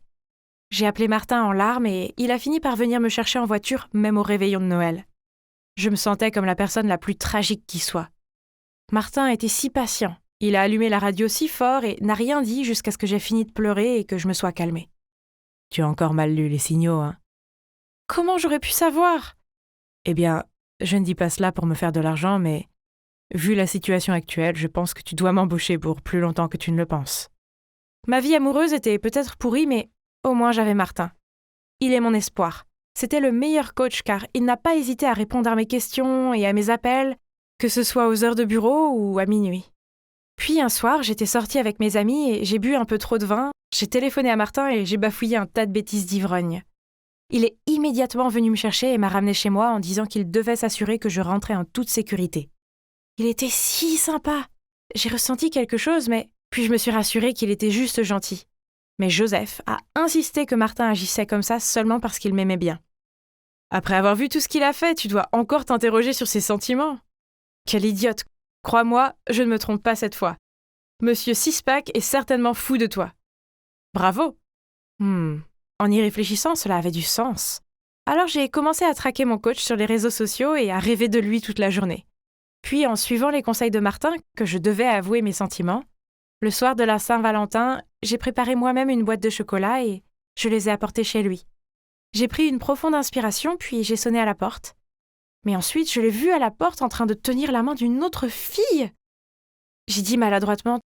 J'ai appelé Martin en larmes et il a fini par venir me chercher en voiture, même au réveillon de Noël. Je me sentais comme la personne la plus tragique qui soit. Martin était si patient. Il a allumé la radio si fort et n'a rien dit jusqu'à ce que j'ai fini de pleurer et que je me sois calmée. « Tu as encore mal lu les signaux, hein ?»« Comment j'aurais pu savoir ?» ?»« Eh bien, je ne dis pas cela pour me faire de l'argent, mais vu la situation actuelle, je pense que tu dois m'embaucher pour plus longtemps que tu ne le penses. » Ma vie amoureuse était peut-être pourrie, mais au moins j'avais Martin. Il est mon espoir. C'était le meilleur coach car il n'a pas hésité à répondre à mes questions et à mes appels, que ce soit aux heures de bureau ou à minuit. Puis un soir, j'étais sortie avec mes amis et j'ai bu un peu trop de vin. J'ai téléphoné à Martin et j'ai bafouillé un tas de bêtises d'ivrogne. Il est immédiatement venu me chercher et m'a ramené chez moi en disant qu'il devait s'assurer que je rentrais en toute sécurité. Il était si sympa. J'ai ressenti quelque chose, mais puis je me suis rassurée qu'il était juste gentil. Mais Joseph a insisté que Martin agissait comme ça seulement parce qu'il m'aimait bien. Après avoir vu tout ce qu'il a fait, tu dois encore t'interroger sur ses sentiments. Quel idiote. Crois-moi, je ne me trompe pas cette fois. Monsieur Sixpack est certainement fou de toi. Bravo. En y réfléchissant, cela avait du sens. Alors j'ai commencé à traquer mon coach sur les réseaux sociaux et à rêver de lui toute la journée. Puis en suivant les conseils de Martin, que je devais avouer mes sentiments, le soir de la Saint-Valentin, j'ai préparé moi-même une boîte de chocolat et je les ai apportés chez lui. J'ai pris une profonde inspiration, puis j'ai sonné à la porte. Mais ensuite, je l'ai vu à la porte en train de tenir la main d'une autre fille. J'ai dit maladroitement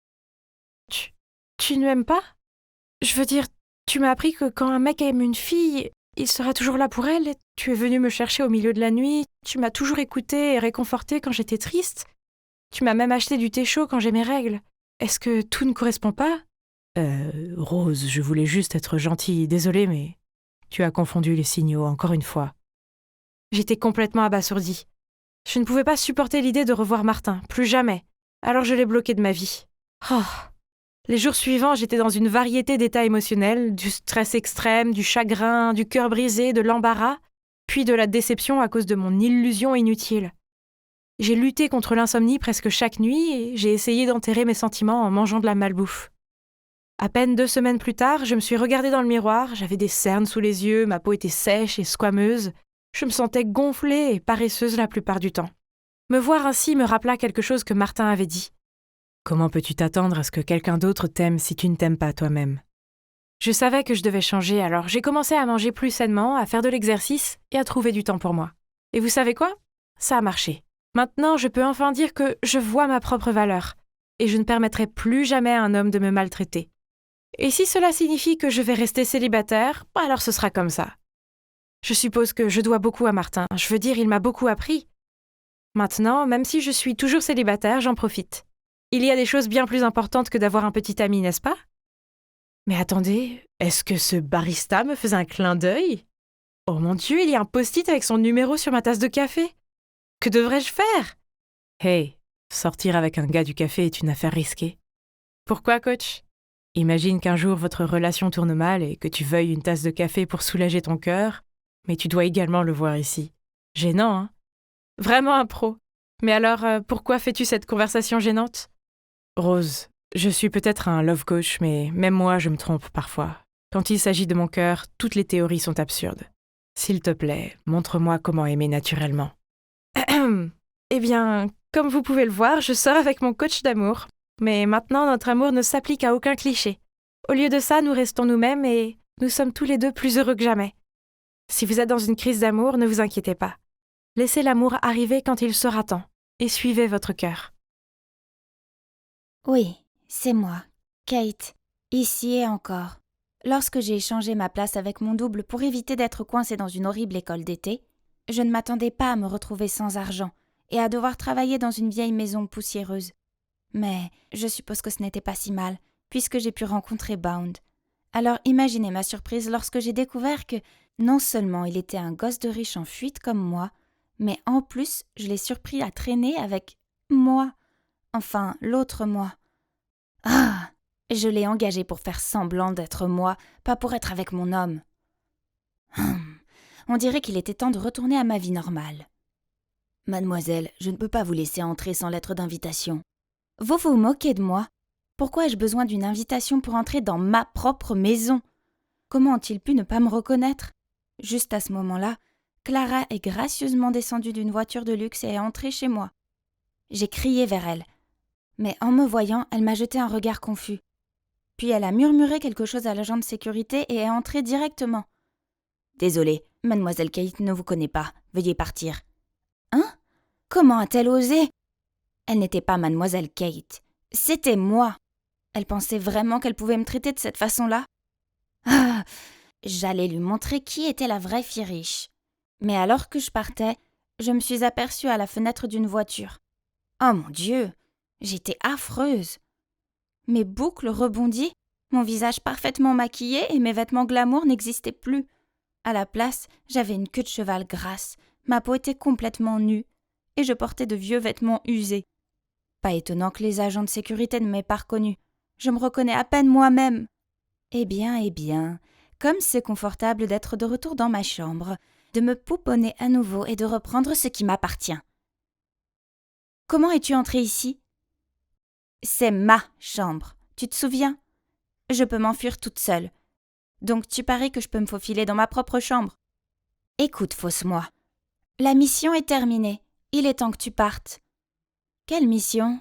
« Tu ne m'aimes pas ? Je veux dire, tu m'as appris que quand un mec aime une fille, il sera toujours là pour elle. Tu es venu me chercher au milieu de la nuit. Tu m'as toujours écoutée et réconfortée quand j'étais triste. Tu m'as même acheté du thé chaud quand j'ai mes règles. Est-ce que tout ne correspond pas ? Rose, je voulais juste être gentille. Désolée, mais tu as confondu les signaux encore une fois. » J'étais complètement abasourdie. Je ne pouvais pas supporter l'idée de revoir Martin, plus jamais. Alors je l'ai bloqué de ma vie. Oh. Les jours suivants, j'étais dans une variété d'états émotionnels, du stress extrême, du chagrin, du cœur brisé, de l'embarras, puis de la déception à cause de mon illusion inutile. J'ai lutté contre l'insomnie presque chaque nuit et j'ai essayé d'enterrer mes sentiments en mangeant de la malbouffe. À peine 2 semaines plus tard, je me suis regardée dans le miroir, j'avais des cernes sous les yeux, ma peau était sèche et squameuse. Je me sentais gonflée et paresseuse la plupart du temps. Me voir ainsi me rappela quelque chose que Martin avait dit. Comment peux-tu t'attendre à ce que quelqu'un d'autre t'aime si tu ne t'aimes pas toi-même ? Je savais que je devais changer, alors j'ai commencé à manger plus sainement, à faire de l'exercice et à trouver du temps pour moi. Et vous savez quoi ? Ça a marché. Maintenant, je peux enfin dire que je vois ma propre valeur et je ne permettrai plus jamais à un homme de me maltraiter. Et si cela signifie que je vais rester célibataire, alors ce sera comme ça. Je suppose que je dois beaucoup à Martin. Je veux dire, il m'a beaucoup appris. Maintenant, même si je suis toujours célibataire, j'en profite. Il y a des choses bien plus importantes que d'avoir un petit ami, n'est-ce pas ? Mais attendez, est-ce que ce barista me faisait un clin d'œil ? Oh mon Dieu, il y a un post-it avec son numéro sur ma tasse de café. Que devrais-je faire ? Hey, sortir avec un gars du café est une affaire risquée. Pourquoi, coach ? Imagine qu'un jour votre relation tourne mal et que tu veuilles une tasse de café pour soulager ton cœur, mais tu dois également le voir ici. Gênant, hein ? Vraiment un pro. Mais alors, pourquoi fais-tu cette conversation gênante ? Rose, je suis peut-être un love coach, mais même moi, je me trompe parfois. Quand il s'agit de mon cœur, toutes les théories sont absurdes. S'il te plaît, montre-moi comment aimer naturellement. Eh bien, comme vous pouvez le voir, je sors avec mon coach d'amour. Mais maintenant, notre amour ne s'applique à aucun cliché. Au lieu de ça, nous restons nous-mêmes et nous sommes tous les deux plus heureux que jamais. Si vous êtes dans une crise d'amour, ne vous inquiétez pas. Laissez l'amour arriver quand il sera temps et suivez votre cœur. Oui, c'est moi, Kate, ici et encore. Lorsque j'ai échangé ma place avec mon double pour éviter d'être coincée dans une horrible école d'été, Je ne m'attendais pas à me retrouver sans argent et à devoir travailler dans une vieille maison poussiéreuse. Mais je suppose que ce n'était pas si mal, puisque j'ai pu rencontrer Bound. Alors imaginez ma surprise lorsque j'ai découvert que non seulement il était un gosse de riche en fuite comme moi, mais en plus je l'ai surpris à traîner avec moi. Enfin, l'autre moi. Ah! Je l'ai engagé pour faire semblant d'être moi, pas pour être avec mon homme. On dirait qu'il était temps de retourner à ma vie normale. Mademoiselle, je ne peux pas vous laisser entrer sans lettre d'invitation. Vous vous moquez de moi? Pourquoi ai-je besoin d'une invitation pour entrer dans ma propre maison? Comment ont-ils pu ne pas me reconnaître? Juste à ce moment-là, Clara est gracieusement descendue d'une voiture de luxe et est entrée chez moi. J'ai crié vers elle. Mais en me voyant, elle m'a jeté un regard confus. Puis elle a murmuré quelque chose à l'agent de sécurité et est entrée directement. « Désolée, mademoiselle Kate ne vous connaît pas. Veuillez partir. »« Hein? Comment a-t-elle osé ?» Elle n'était pas mademoiselle Kate. C'était moi. Elle pensait vraiment qu'elle pouvait me traiter de cette façon-là? Ah! J'allais lui montrer qui était la vraie fille riche. Mais alors que je partais, je me suis aperçue à la fenêtre d'une voiture. Oh mon Dieu! J'étais affreuse. Mes boucles rebondies, mon visage parfaitement maquillé et mes vêtements glamour n'existaient plus. À la place, j'avais une queue de cheval grasse, ma peau était complètement nue, et je portais de vieux vêtements usés. Pas étonnant que les agents de sécurité ne m'aient pas reconnue. Je me reconnais à peine moi-même. Eh bien, comme c'est confortable d'être de retour dans ma chambre, de me pouponner à nouveau et de reprendre ce qui m'appartient. Comment es-tu entrée ici? C'est ma chambre, tu te souviens? Je peux m'enfuir toute seule. Donc tu paries que je peux me faufiler dans ma propre chambre? Écoute, fausse-moi. La mission est terminée. Il est temps que tu partes. Quelle mission?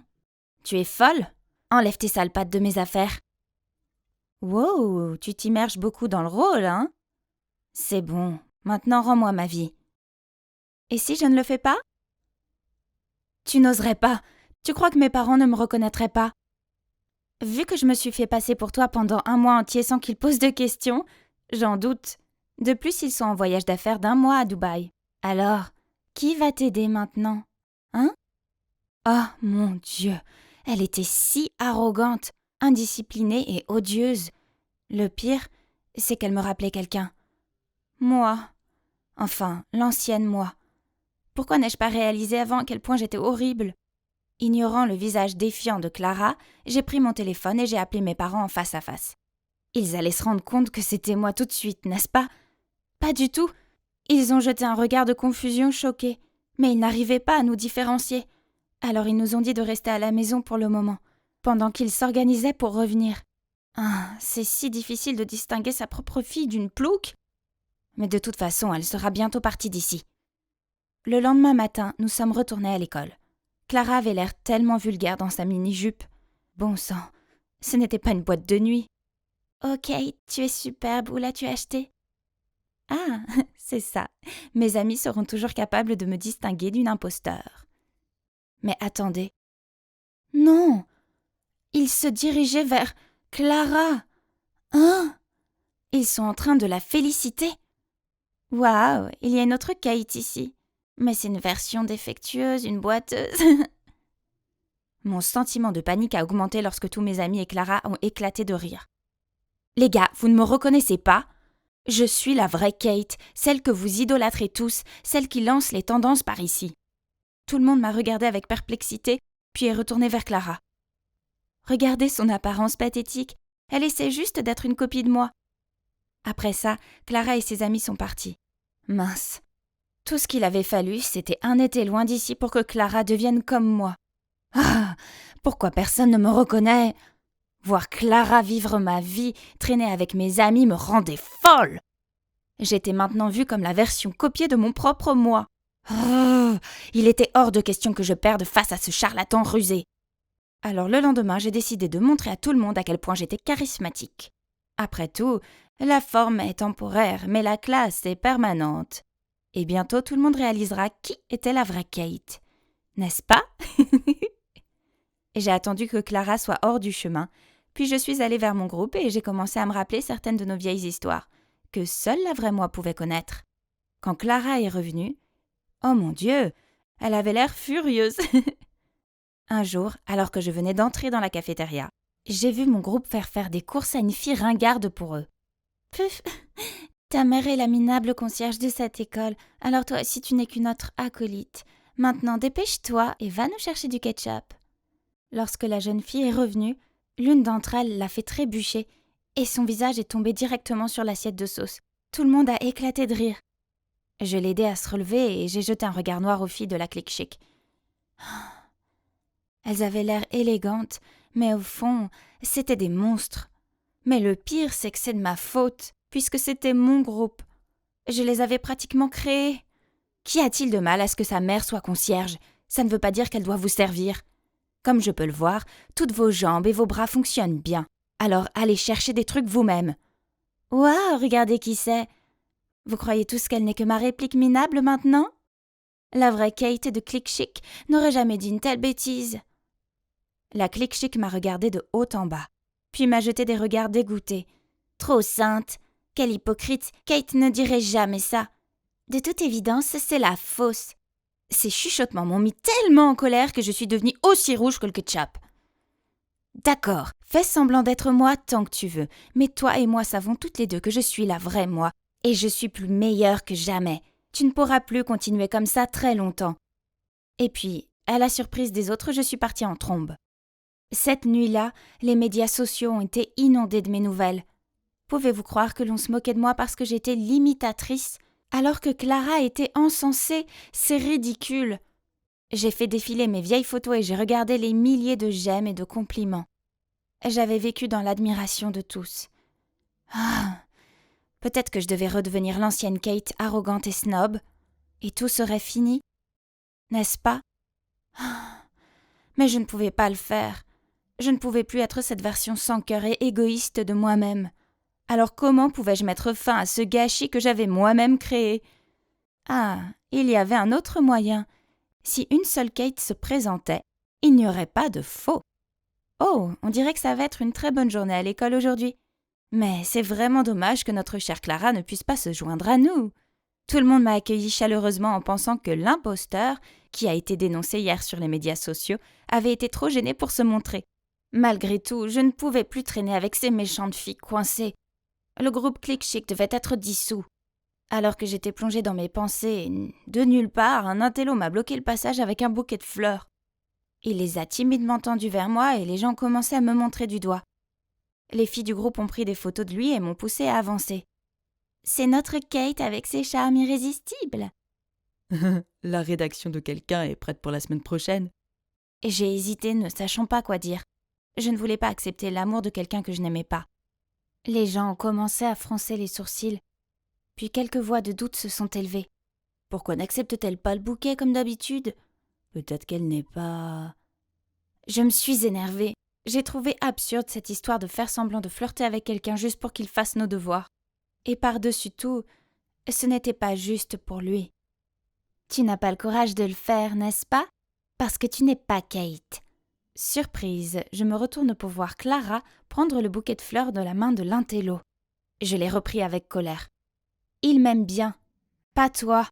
Tu es folle? Enlève tes sales pattes de mes affaires. Wow, tu t'immerges beaucoup dans le rôle, hein? C'est bon, maintenant rends-moi ma vie. Et si je ne le fais pas? Tu n'oserais pas. Tu crois que mes parents ne me reconnaîtraient pas? Vu que je me suis fait passer pour toi pendant 1 mois entier sans qu'ils posent de questions, j'en doute. De plus, ils sont en voyage d'affaires d'1 mois à Dubaï. Alors, qui va t'aider maintenant? Hein? Oh mon Dieu, elle était si arrogante, indisciplinée et odieuse. Le pire, c'est qu'elle me rappelait quelqu'un. Moi. Enfin, l'ancienne moi. Pourquoi n'ai-je pas réalisé avant à quel point j'étais horrible? Ignorant le visage défiant de Clara, j'ai pris mon téléphone et j'ai appelé mes parents en face à face. Ils allaient se rendre compte que c'était moi tout de suite, n'est-ce pas? Pas du tout. Ils ont jeté un regard de confusion choqué, mais ils n'arrivaient pas à nous différencier. Alors ils nous ont dit de rester à la maison pour le moment, pendant qu'ils s'organisaient pour revenir. Ah, c'est si difficile de distinguer sa propre fille d'une plouque. Mais de toute façon, elle sera bientôt partie d'ici. Le lendemain matin, nous sommes retournés à l'école. Clara avait l'air tellement vulgaire dans sa mini-jupe. Bon sang, ce n'était pas une boîte de nuit. « Oh Kate, tu es superbe, où l'as-tu acheté ?»« Ah, c'est ça. Mes amis seront toujours capables de me distinguer d'une imposteur. » Mais attendez. Non! Ils se dirigeaient vers Clara. Hein? Ils sont en train de la féliciter. Waouh, il y a une autre Kate ici. Mais c'est une version défectueuse, une boiteuse. Mon sentiment de panique a augmenté lorsque tous mes amis et Clara ont éclaté de rire. Les gars, vous ne me reconnaissez pas? Je suis la vraie Kate, celle que vous idolâtrez tous, celle qui lance les tendances par ici. Tout le monde m'a regardé avec perplexité, puis est retourné vers Clara. Regardez son apparence pathétique, elle essaie juste d'être une copie de moi. Après ça, Clara et ses amis sont partis. Mince. Tout ce qu'il avait fallu, c'était un été loin d'ici pour que Clara devienne comme moi. Ah, pourquoi personne ne me reconnaît? Voir Clara vivre ma vie, traîner avec mes amis me rendait folle. J'étais maintenant vue comme la version copiée de mon propre moi. Oh, il était hors de question que je perde face à ce charlatan rusé. Alors le lendemain, j'ai décidé de montrer à tout le monde à quel point j'étais charismatique. Après tout, la forme est temporaire, mais la classe est permanente. Et bientôt tout le monde réalisera qui était la vraie Kate. N'est-ce pas? J'ai attendu que Clara soit hors du chemin, puis je suis allée vers mon groupe et j'ai commencé à me rappeler certaines de nos vieilles histoires, que seule la vraie moi pouvait connaître. Quand Clara est revenue, Oh mon Dieu, elle avait l'air furieuse. Un jour, alors que je venais d'entrer dans la cafétéria, j'ai vu mon groupe faire des courses à une fille ringarde pour eux. Puf, ta mère est la minable concierge de cette école, alors toi aussi tu n'es qu'une autre acolyte. Maintenant dépêche-toi et va nous chercher du ketchup. Lorsque la jeune fille est revenue, l'une d'entre elles l'a fait trébucher et son visage est tombé directement sur l'assiette de sauce. Tout le monde a éclaté de rire. Je l'ai aidée à se relever et j'ai jeté un regard noir aux filles de la clique chic. Elles avaient l'air élégantes, mais au fond, c'étaient des monstres. Mais le pire, c'est que c'est de ma faute, puisque c'était mon groupe. Je les avais pratiquement créés. Qu'y a-t-il de mal à ce que sa mère soit concierge? Ça ne veut pas dire qu'elle doit vous servir. Comme je peux le voir, toutes vos jambes et vos bras fonctionnent bien. Alors allez chercher des trucs vous-même. Waouh, regardez qui c'est. Vous croyez tous qu'elle n'est que ma réplique minable maintenant? La vraie Kate de Click Chic n'aurait jamais dit une telle bêtise. La Click Chic m'a regardée de haut en bas, puis m'a jeté des regards dégoûtés. Trop sainte! Quelle hypocrite! Kate ne dirait jamais ça. De toute évidence, c'est la fausse. Ces chuchotements m'ont mis tellement en colère que je suis devenue aussi rouge que le ketchup. D'accord, fais semblant d'être moi tant que tu veux, mais toi et moi savons toutes les deux que je suis la vraie moi, et je suis plus meilleure que jamais. Tu ne pourras plus continuer comme ça très longtemps. Et puis, à la surprise des autres, je suis partie en trombe. Cette nuit-là, les médias sociaux ont été inondés de mes nouvelles. Pouvez-vous croire que l'on se moquait de moi parce que j'étais l'imitatrice, alors que Clara était encensée? C'est ridicule. J'ai fait défiler mes vieilles photos et j'ai regardé les milliers de j'aime et de compliments. J'avais vécu dans l'admiration de tous. Ah, peut-être que je devais redevenir l'ancienne Kate arrogante et snob, et tout serait fini, n'est-ce pas? Ah, mais je ne pouvais pas le faire. Je ne pouvais plus être cette version sans cœur et égoïste de moi-même. Alors comment pouvais-je mettre fin à ce gâchis que j'avais moi-même créé? Ah, il y avait un autre moyen. Si une seule Kate se présentait, il n'y aurait pas de faux. Oh, on dirait que ça va être une très bonne journée à l'école aujourd'hui. Mais c'est vraiment dommage que notre chère Clara ne puisse pas se joindre à nous. Tout le monde m'a accueilli chaleureusement en pensant que l'imposteur, qui a été dénoncé hier sur les médias sociaux, avait été trop gêné pour se montrer. Malgré tout, je ne pouvais plus traîner avec ces méchantes filles coincées. Le groupe Click Chic devait être dissous. Alors que j'étais plongée dans mes pensées, de nulle part, un intello m'a bloqué le passage avec un bouquet de fleurs. Il les a timidement tendus vers moi et les gens commençaient à me montrer du doigt. Les filles du groupe ont pris des photos de lui et m'ont poussée à avancer. C'est notre Kate avec ses charmes irrésistibles. La rédaction de quelqu'un est prête pour la semaine prochaine. Et j'ai hésité, ne sachant pas quoi dire. Je ne voulais pas accepter l'amour de quelqu'un que je n'aimais pas. Les gens ont commencé à froncer les sourcils. Puis quelques voix de doute se sont élevées. Pourquoi n'accepte-t-elle pas le bouquet comme d'habitude? Peut-être qu'elle n'est pas... Je me suis énervée. J'ai trouvé absurde cette histoire de faire semblant de flirter avec quelqu'un juste pour qu'il fasse nos devoirs. Et par-dessus tout, ce n'était pas juste pour lui. Tu n'as pas le courage de le faire, n'est-ce pas? Parce que tu n'es pas Kate. Surprise, je me retourne pour voir Clara prendre le bouquet de fleurs de la main de l'intello. Je l'ai repris avec colère. Il m'aime bien, pas toi.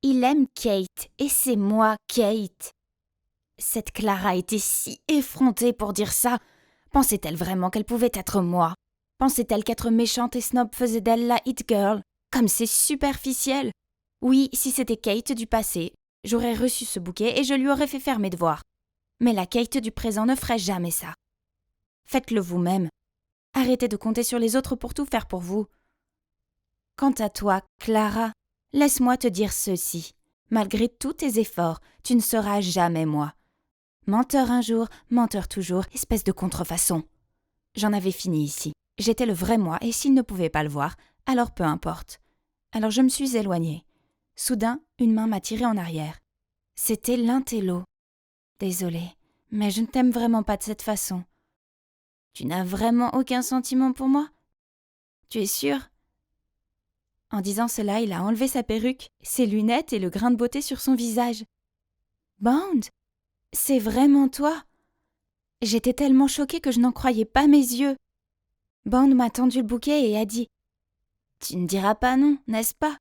Il aime Kate, et c'est moi, Kate. Cette Clara était si effrontée pour dire ça. Pensait-elle vraiment qu'elle pouvait être moi? Pensait-elle qu'être méchante et snob faisait d'elle la hit girl? Comme c'est superficiel. Oui, si c'était Kate du passé, j'aurais reçu ce bouquet et je lui aurais fait faire mes devoirs. Mais la Kate du présent ne ferait jamais ça. Faites-le vous-même. Arrêtez de compter sur les autres pour tout faire pour vous. Quant à toi, Clara, laisse-moi te dire ceci. Malgré tous tes efforts, tu ne seras jamais moi. Menteur un jour, menteur toujours, espèce de contrefaçon. J'en avais fini ici. J'étais le vrai moi, et s'il ne pouvait pas le voir, alors peu importe. Alors je me suis éloignée. Soudain, une main m'a tirée en arrière. C'était l'intello. Désolée, mais je ne t'aime vraiment pas de cette façon. Tu n'as vraiment aucun sentiment pour moi? Tu es sûr? En disant cela, il a enlevé sa perruque, ses lunettes et le grain de beauté sur son visage. Bound, c'est vraiment toi? J'étais tellement choquée que je n'en croyais pas mes yeux. Bound m'a tendu le bouquet et a dit « Tu ne diras pas non, n'est-ce pas ?»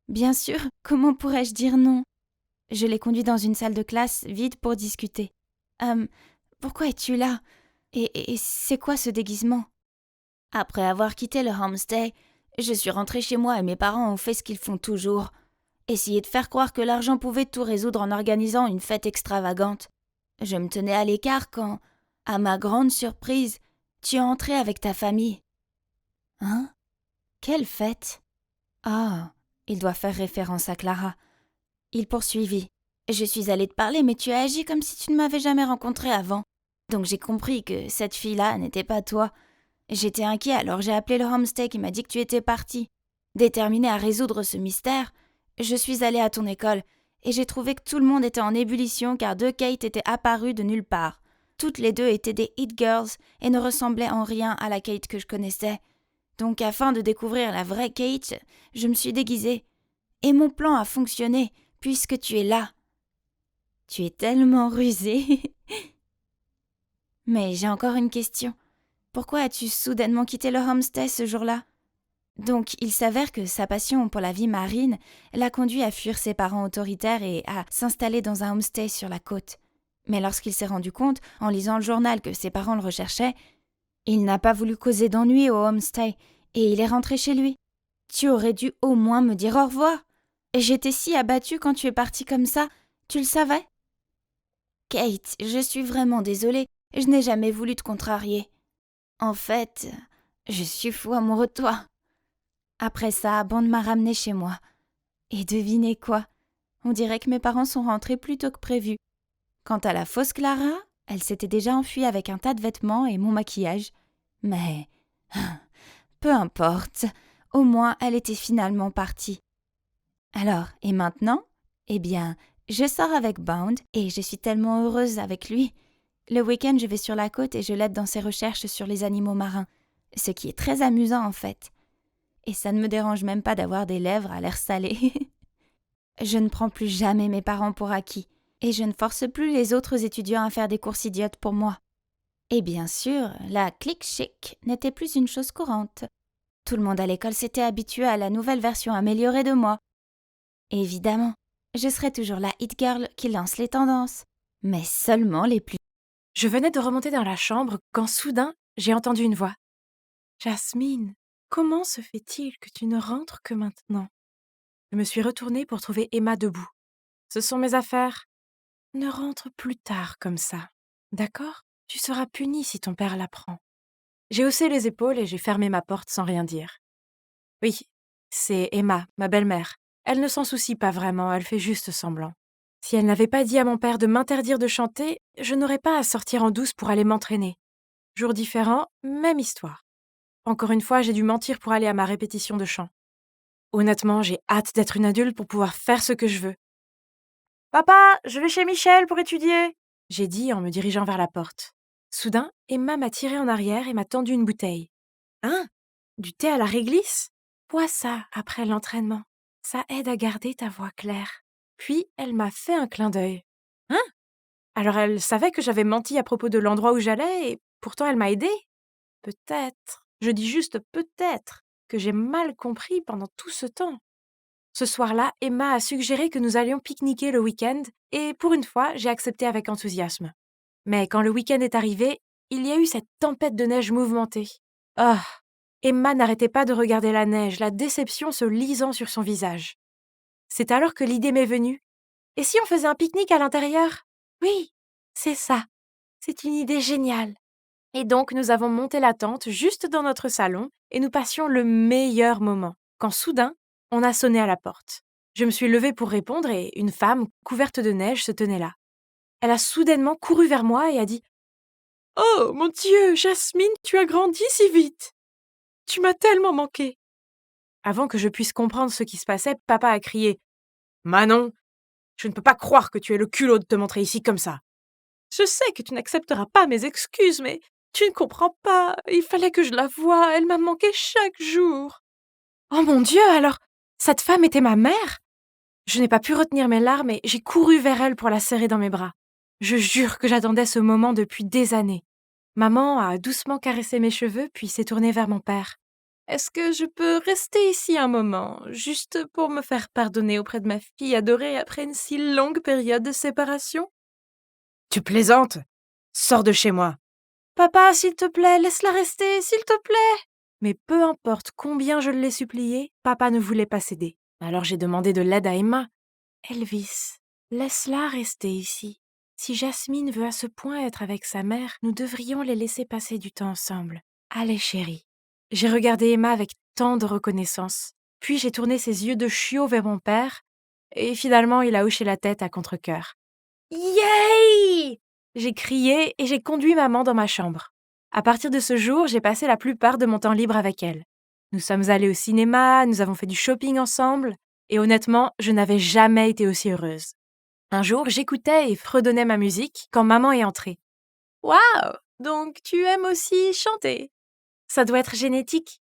Bien sûr, comment pourrais-je dire non? Je l'ai conduit dans une salle de classe vide pour discuter. Pourquoi es-tu là? Et c'est quoi ce déguisement? Après avoir quitté le homestay, je suis rentrée chez moi et mes parents ont fait ce qu'ils font toujours. Essayer de faire croire que l'argent pouvait tout résoudre en organisant une fête extravagante. Je me tenais à l'écart quand, à ma grande surprise, tu es entré avec ta famille. Hein? Quelle fête? Ah, il doit faire référence à Clara. Il poursuivit. Je suis allée te parler, mais tu as agi comme si tu ne m'avais jamais rencontré avant. Donc j'ai compris que cette fille-là n'était pas toi. J'étais inquiet, alors j'ai appelé le homestay qui m'a dit que tu étais parti. Déterminée à résoudre ce mystère, je suis allée à ton école et j'ai trouvé que tout le monde était en ébullition car deux Kate étaient apparues de nulle part. Toutes les deux étaient des It Girls et ne ressemblaient en rien à la Kate que je connaissais. Donc afin de découvrir la vraie Kate, je me suis déguisée. Et mon plan a fonctionné, puisque tu es là. Tu es tellement rusée. Mais j'ai encore une question. Pourquoi as-tu soudainement quitté le homestay ce jour-là? Donc, il s'avère que sa passion pour la vie marine l'a conduit à fuir ses parents autoritaires et à s'installer dans un homestay sur la côte. Mais lorsqu'il s'est rendu compte, en lisant le journal, que ses parents le recherchaient, il n'a pas voulu causer d'ennui au homestay et il est rentré chez lui. Tu aurais dû au moins me dire au revoir. J'étais si abattue quand tu es partie comme ça. Tu le savais? Kate, je suis vraiment désolée. Je n'ai jamais voulu te contrarier. En fait, je suis fou amoureux de toi. Après ça, Bond m'a ramenée chez moi. Et devinez quoi? On dirait que mes parents sont rentrés plus tôt que prévu. Quant à la fausse Clara, elle s'était déjà enfuie avec un tas de vêtements et mon maquillage. Mais peu importe, au moins elle était finalement partie. Alors, et maintenant? Eh bien, je sors avec Bound et je suis tellement heureuse avec lui. Le week-end, je vais sur la côte et je l'aide dans ses recherches sur les animaux marins, ce qui est très amusant en fait. Et ça ne me dérange même pas d'avoir des lèvres à l'air salé. Je ne prends plus jamais mes parents pour acquis et je ne force plus les autres étudiants à faire des courses idiotes pour moi. Et bien sûr, la clique chic n'était plus une chose courante. Tout le monde à l'école s'était habitué à la nouvelle version améliorée de moi. Évidemment, je serai toujours la hit girl qui lance les tendances, mais seulement les plus... Je venais de remonter dans la chambre quand soudain, j'ai entendu une voix. « Jasmine, comment se fait-il que tu ne rentres que maintenant ?» Je me suis retournée pour trouver Emma debout. « Ce sont mes affaires. Ne rentre plus tard comme ça. D'accord? Tu seras punie si ton père l'apprend. » J'ai haussé les épaules et j'ai fermé ma porte sans rien dire. Oui, c'est Emma, ma belle-mère. Elle ne s'en soucie pas vraiment, elle fait juste semblant. Si elle n'avait pas dit à mon père de m'interdire de chanter, je n'aurais pas à sortir en douce pour aller m'entraîner. Jour différent, même histoire. Encore une fois, j'ai dû mentir pour aller à ma répétition de chant. Honnêtement, j'ai hâte d'être une adulte pour pouvoir faire ce que je veux. « Papa, je vais chez Michel pour étudier !» j'ai dit en me dirigeant vers la porte. Soudain, Emma m'a tiré en arrière et m'a tendu une bouteille. « Hein? Du thé à la réglisse? Bois ça après l'entraînement. Ça aide à garder ta voix claire. » Puis, elle m'a fait un clin d'œil. « Hein? Alors elle savait que j'avais menti à propos de l'endroit où j'allais et pourtant elle m'a aidée? Peut-être, je dis juste peut-être, que j'ai mal compris pendant tout ce temps. » Ce soir-là, Emma a suggéré que nous allions pique-niquer le week-end et pour une fois, j'ai accepté avec enthousiasme. Mais quand le week-end est arrivé, il y a eu cette tempête de neige mouvementée. Ah! Emma n'arrêtait pas de regarder la neige, la déception se lisant sur son visage. C'est alors que l'idée m'est venue. Et si on faisait un pique-nique à l'intérieur? Oui, c'est ça. C'est une idée géniale. Et donc, nous avons monté la tente juste dans notre salon et nous passions le meilleur moment, quand soudain, on a sonné à la porte. Je me suis levée pour répondre et une femme, couverte de neige, se tenait là. Elle a soudainement couru vers moi et a dit « Oh, mon Dieu, Jasmine, tu as grandi si vite! Tu m'as tellement manqué !» Avant que je puisse comprendre ce qui se passait, papa a crié « Manon, je ne peux pas croire que tu aies le culot de te montrer ici comme ça. Je sais que tu n'accepteras pas mes excuses, mais tu ne comprends pas. Il fallait que je la voie, elle m'a manqué chaque jour. » Oh mon Dieu, alors, cette femme était ma mère? Je n'ai pas pu retenir mes larmes et j'ai couru vers elle pour la serrer dans mes bras. Je jure que j'attendais ce moment depuis des années. Maman a doucement caressé mes cheveux puis s'est tournée vers mon père. Est-ce que je peux rester ici un moment, juste pour me faire pardonner auprès de ma fille adorée après une si longue période de séparation? Tu plaisantes? Sors de chez moi. Papa, s'il te plaît, laisse-la rester, s'il te plaît. Mais peu importe combien je l'ai supplié, papa ne voulait pas céder. Alors j'ai demandé de l'aide à Emma. Elvis, laisse-la rester ici. Si Jasmine veut à ce point être avec sa mère, nous devrions les laisser passer du temps ensemble. Allez, chérie. J'ai regardé Emma avec tant de reconnaissance. Puis j'ai tourné ses yeux de chiot vers mon père, et finalement il a hoché la tête à contre-cœur. Yay! J'ai crié et j'ai conduit maman dans ma chambre. À partir de ce jour, j'ai passé la plupart de mon temps libre avec elle. Nous sommes allés au cinéma, nous avons fait du shopping ensemble, et honnêtement, je n'avais jamais été aussi heureuse. Un jour, j'écoutais et fredonnais ma musique quand maman est entrée. Waouh! Donc tu aimes aussi chanter? Ça doit être génétique.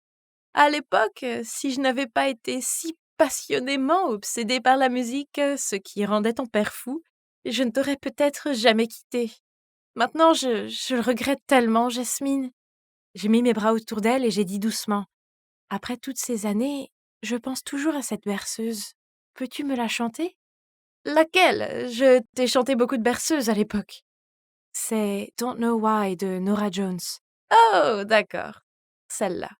À l'époque, si je n'avais pas été si passionnément obsédée par la musique, ce qui rendait ton père fou, je ne t'aurais peut-être jamais quittée. Maintenant, je le regrette tellement, Jasmine. J'ai mis mes bras autour d'elle et j'ai dit doucement. Après toutes ces années, je pense toujours à cette berceuse. Peux-tu me la chanter? Laquelle? Je t'ai chanté beaucoup de berceuses à l'époque. C'est Don't Know Why de Norah Jones. Oh, d'accord. Celle-là.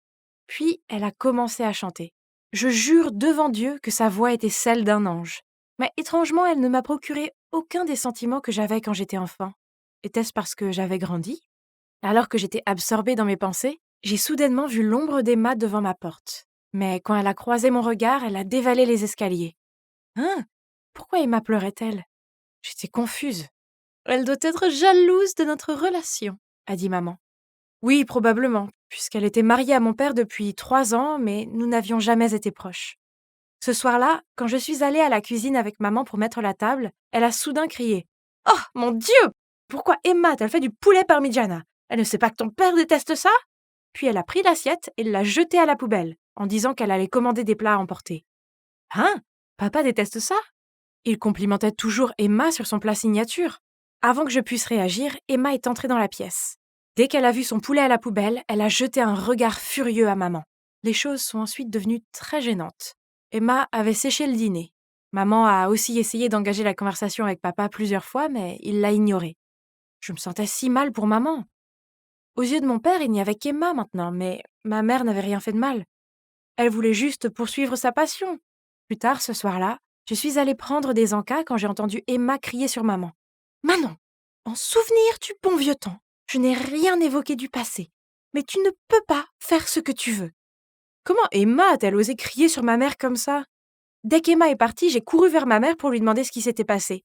Puis elle a commencé à chanter. Je jure devant Dieu que sa voix était celle d'un ange. Mais étrangement, elle ne m'a procuré aucun des sentiments que j'avais quand j'étais enfant. Était-ce parce que j'avais grandi? Alors que j'étais absorbée dans mes pensées, j'ai soudainement vu l'ombre d'Emma devant ma porte. Mais quand elle a croisé mon regard, elle a dévalé les escaliers. Hein? Pourquoi Emma pleurait-elle? J'étais confuse. Elle doit être jalouse de notre relation, a dit maman. Oui, probablement, puisqu'elle était mariée à mon père depuis 3 ans, mais nous n'avions jamais été proches. Ce soir-là, quand je suis allée à la cuisine avec maman pour mettre la table, elle a soudain crié. Oh, mon Dieu! Pourquoi Emma t'a fait du poulet parmigiana? Elle ne sait pas que ton père déteste ça? Puis elle a pris l'assiette et l'a jetée à la poubelle, en disant qu'elle allait commander des plats à emporter. Hein? Papa déteste ça? Il complimentait toujours Emma sur son plat signature. Avant que je puisse réagir, Emma est entrée dans la pièce. Dès qu'elle a vu son poulet à la poubelle, elle a jeté un regard furieux à maman. Les choses sont ensuite devenues très gênantes. Emma avait séché le dîner. Maman a aussi essayé d'engager la conversation avec papa plusieurs fois, mais il l'a ignorée. Je me sentais si mal pour maman. Aux yeux de mon père, il n'y avait qu'Emma maintenant, mais ma mère n'avait rien fait de mal. Elle voulait juste poursuivre sa passion. Plus tard, ce soir-là, je suis allée prendre des encas quand j'ai entendu Emma crier sur maman. Manon, en souvenir du bon vieux temps, je n'ai rien évoqué du passé, mais tu ne peux pas faire ce que tu veux. Comment Emma a-t-elle osé crier sur ma mère comme ça? Dès qu'Emma est partie, j'ai couru vers ma mère pour lui demander ce qui s'était passé.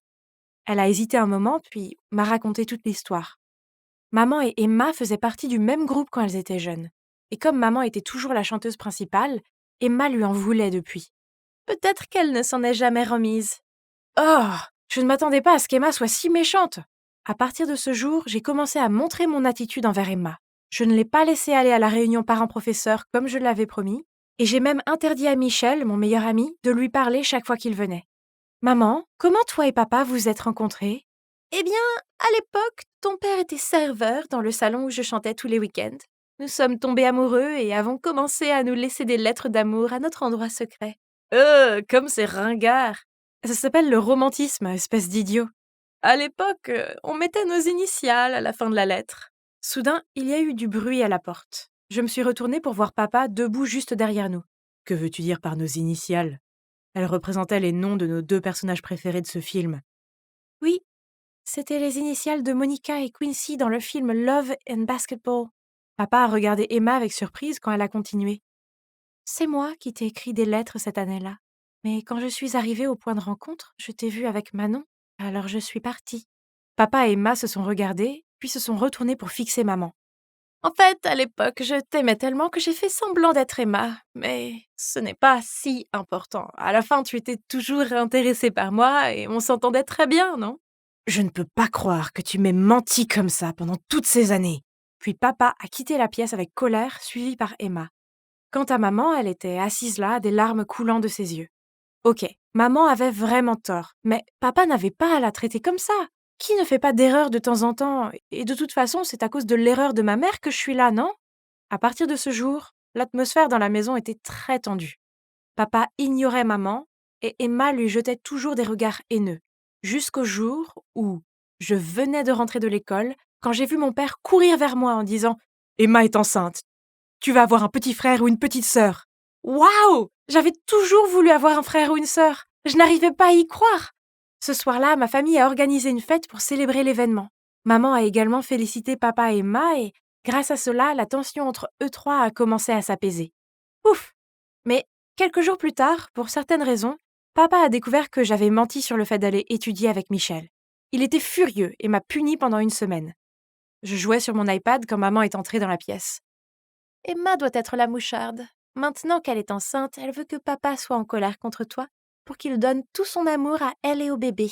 Elle a hésité un moment, puis m'a raconté toute l'histoire. Maman et Emma faisaient partie du même groupe quand elles étaient jeunes. Et comme maman était toujours la chanteuse principale, Emma lui en voulait depuis. Peut-être qu'elle ne s'en est jamais remise. Oh, je ne m'attendais pas à ce qu'Emma soit si méchante. À partir de ce jour, j'ai commencé à montrer mon attitude envers Emma. Je ne l'ai pas laissée aller à la réunion parents-professeurs comme je l'avais promis, et j'ai même interdit à Michel, mon meilleur ami, de lui parler chaque fois qu'il venait. Maman, comment toi et papa vous êtes rencontrés? Eh bien, à l'époque, ton père était serveur dans le salon où je chantais tous les week-ends. Nous sommes tombés amoureux et avons commencé à nous laisser des lettres d'amour à notre endroit secret. Comme c'est ringard. Ça s'appelle le romantisme, espèce d'idiot. À l'époque, on mettait nos initiales à la fin de la lettre. Soudain, il y a eu du bruit à la porte. Je me suis retournée pour voir papa debout juste derrière nous. Que veux-tu dire par nos initiales? Elles représentaient les noms de nos 2 personnages préférés de ce film. Oui, c'était les initiales de Monica et Quincy dans le film Love and Basketball. Papa a regardé Emma avec surprise quand elle a continué. C'est moi qui t'ai écrit des lettres cette année-là. Mais quand je suis arrivée au point de rencontre, je t'ai vue avec Manon, alors je suis partie. Papa et Emma se sont regardés, puis se sont retournés pour fixer maman. En fait, à l'époque, je t'aimais tellement que j'ai fait semblant d'être Emma, mais ce n'est pas si important. À la fin, tu étais toujours intéressée par moi et on s'entendait très bien, non? Je ne peux pas croire que tu m'aies menti comme ça pendant toutes ces années. Puis papa a quitté la pièce avec colère, suivi par Emma. Quant à maman, elle était assise là, des larmes coulant de ses yeux. Ok, maman avait vraiment tort, mais papa n'avait pas à la traiter comme ça. Qui ne fait pas d'erreur de temps en temps? Et de toute façon, c'est à cause de l'erreur de ma mère que je suis là, non? À partir de ce jour, L'atmosphère dans la maison était très tendue. Papa ignorait maman et Emma lui jetait toujours des regards haineux. Jusqu'au jour où je venais de rentrer de l'école quand j'ai vu mon père courir vers moi en disant « Emma est enceinte. Tu vas avoir un petit frère ou une petite sœur. » Waouh! J'avais toujours voulu avoir un frère ou une sœur. Je n'arrivais pas à y croire. Ce soir-là, ma famille a organisé une fête pour célébrer l'événement. Maman a également félicité papa et Emma et, grâce à cela, la tension entre eux trois a commencé à s'apaiser. Ouf! Mais quelques jours plus tard, pour certaines raisons, papa a découvert que j'avais menti sur le fait d'aller étudier avec Michel. Il était furieux et m'a puni pendant une semaine. Je jouais sur mon iPad quand maman est entrée dans la pièce. Emma doit être la moucharde. Maintenant qu'elle est enceinte, elle veut que papa soit en colère contre toi pour qu'il donne tout son amour à elle et au bébé.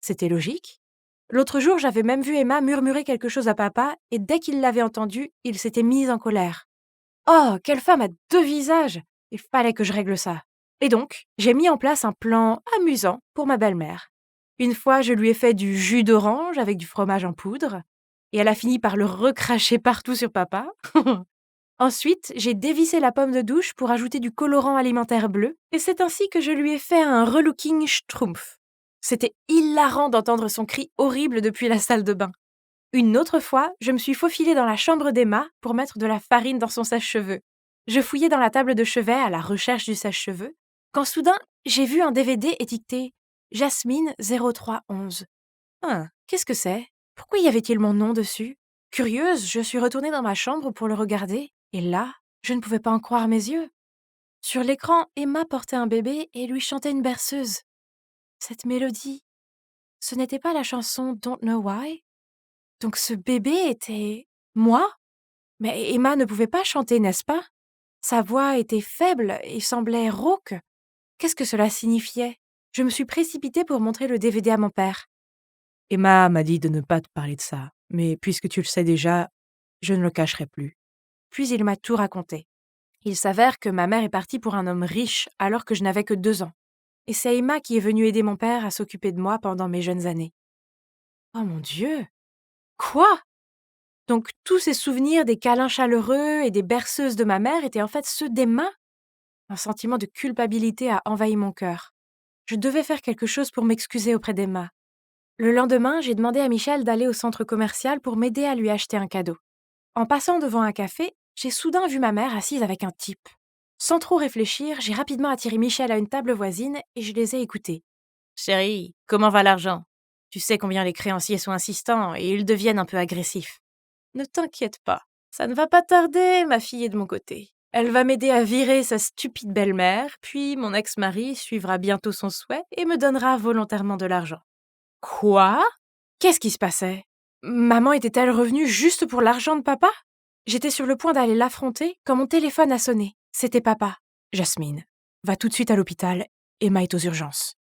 C'était logique. L'autre jour, j'avais même vu Emma murmurer quelque chose à papa et dès qu'il l'avait entendu, il s'était mis en colère. Oh, quelle femme a deux visages! Il fallait que je règle ça. Et donc, j'ai mis en place un plan amusant pour ma belle-mère. Une fois, je lui ai fait du jus d'orange avec du fromage en poudre, et elle a fini par le recracher partout sur papa. Ensuite, j'ai dévissé la pomme de douche pour ajouter du colorant alimentaire bleu, et c'est ainsi que je lui ai fait un relooking schtroumpf. C'était hilarant d'entendre son cri horrible depuis la salle de bain. Une autre fois, je me suis faufilée dans la chambre d'Emma pour mettre de la farine dans son sèche-cheveux. Je fouillais dans la table de chevet à la recherche du sèche-cheveux, quand soudain, j'ai vu un DVD étiqueté Jasmine 0311. Qu'est-ce que c'est? Pourquoi y avait-il mon nom dessus? Curieuse, je suis retournée dans ma chambre pour le regarder, et là, je ne pouvais pas en croire mes yeux. Sur l'écran, Emma portait un bébé et lui chantait une berceuse. Cette mélodie, ce n'était pas la chanson Don't Know Why? Donc ce bébé était moi? Mais Emma ne pouvait pas chanter, n'est-ce pas? Sa voix était faible et semblait rauque. Qu'est-ce que cela signifiait? Je me suis précipitée pour montrer le DVD à mon père. Emma m'a dit de ne pas te parler de ça, mais puisque tu le sais déjà, je ne le cacherai plus. Puis il m'a tout raconté. Il s'avère que ma mère est partie pour un homme riche alors que je n'avais que 2 ans. Et c'est Emma qui est venue aider mon père à s'occuper de moi pendant mes jeunes années. Oh mon Dieu! Quoi? Donc tous ces souvenirs des câlins chaleureux et des berceuses de ma mère étaient en fait ceux d'Emma? Un sentiment de culpabilité a envahi mon cœur. Je devais faire quelque chose pour m'excuser auprès d'Emma. Le lendemain, j'ai demandé à Michel d'aller au centre commercial pour m'aider à lui acheter un cadeau. En passant devant un café, j'ai soudain vu ma mère assise avec un type. Sans trop réfléchir, j'ai rapidement attiré Michel à une table voisine et je les ai écoutés. Chérie, comment va l'argent? Tu sais combien les créanciers sont insistants et ils deviennent un peu agressifs. Ne t'inquiète pas, ça ne va pas tarder, ma fille est de mon côté. Elle va m'aider à virer sa stupide belle-mère, puis mon ex-mari suivra bientôt son souhait et me donnera volontairement de l'argent. Quoi? Qu'est-ce qui se passait? Maman était-elle revenue juste pour l'argent de papa? J'étais sur le point d'aller l'affronter quand mon téléphone a sonné. C'était papa. Jasmine, va tout de suite à l'hôpital. Emma est aux urgences.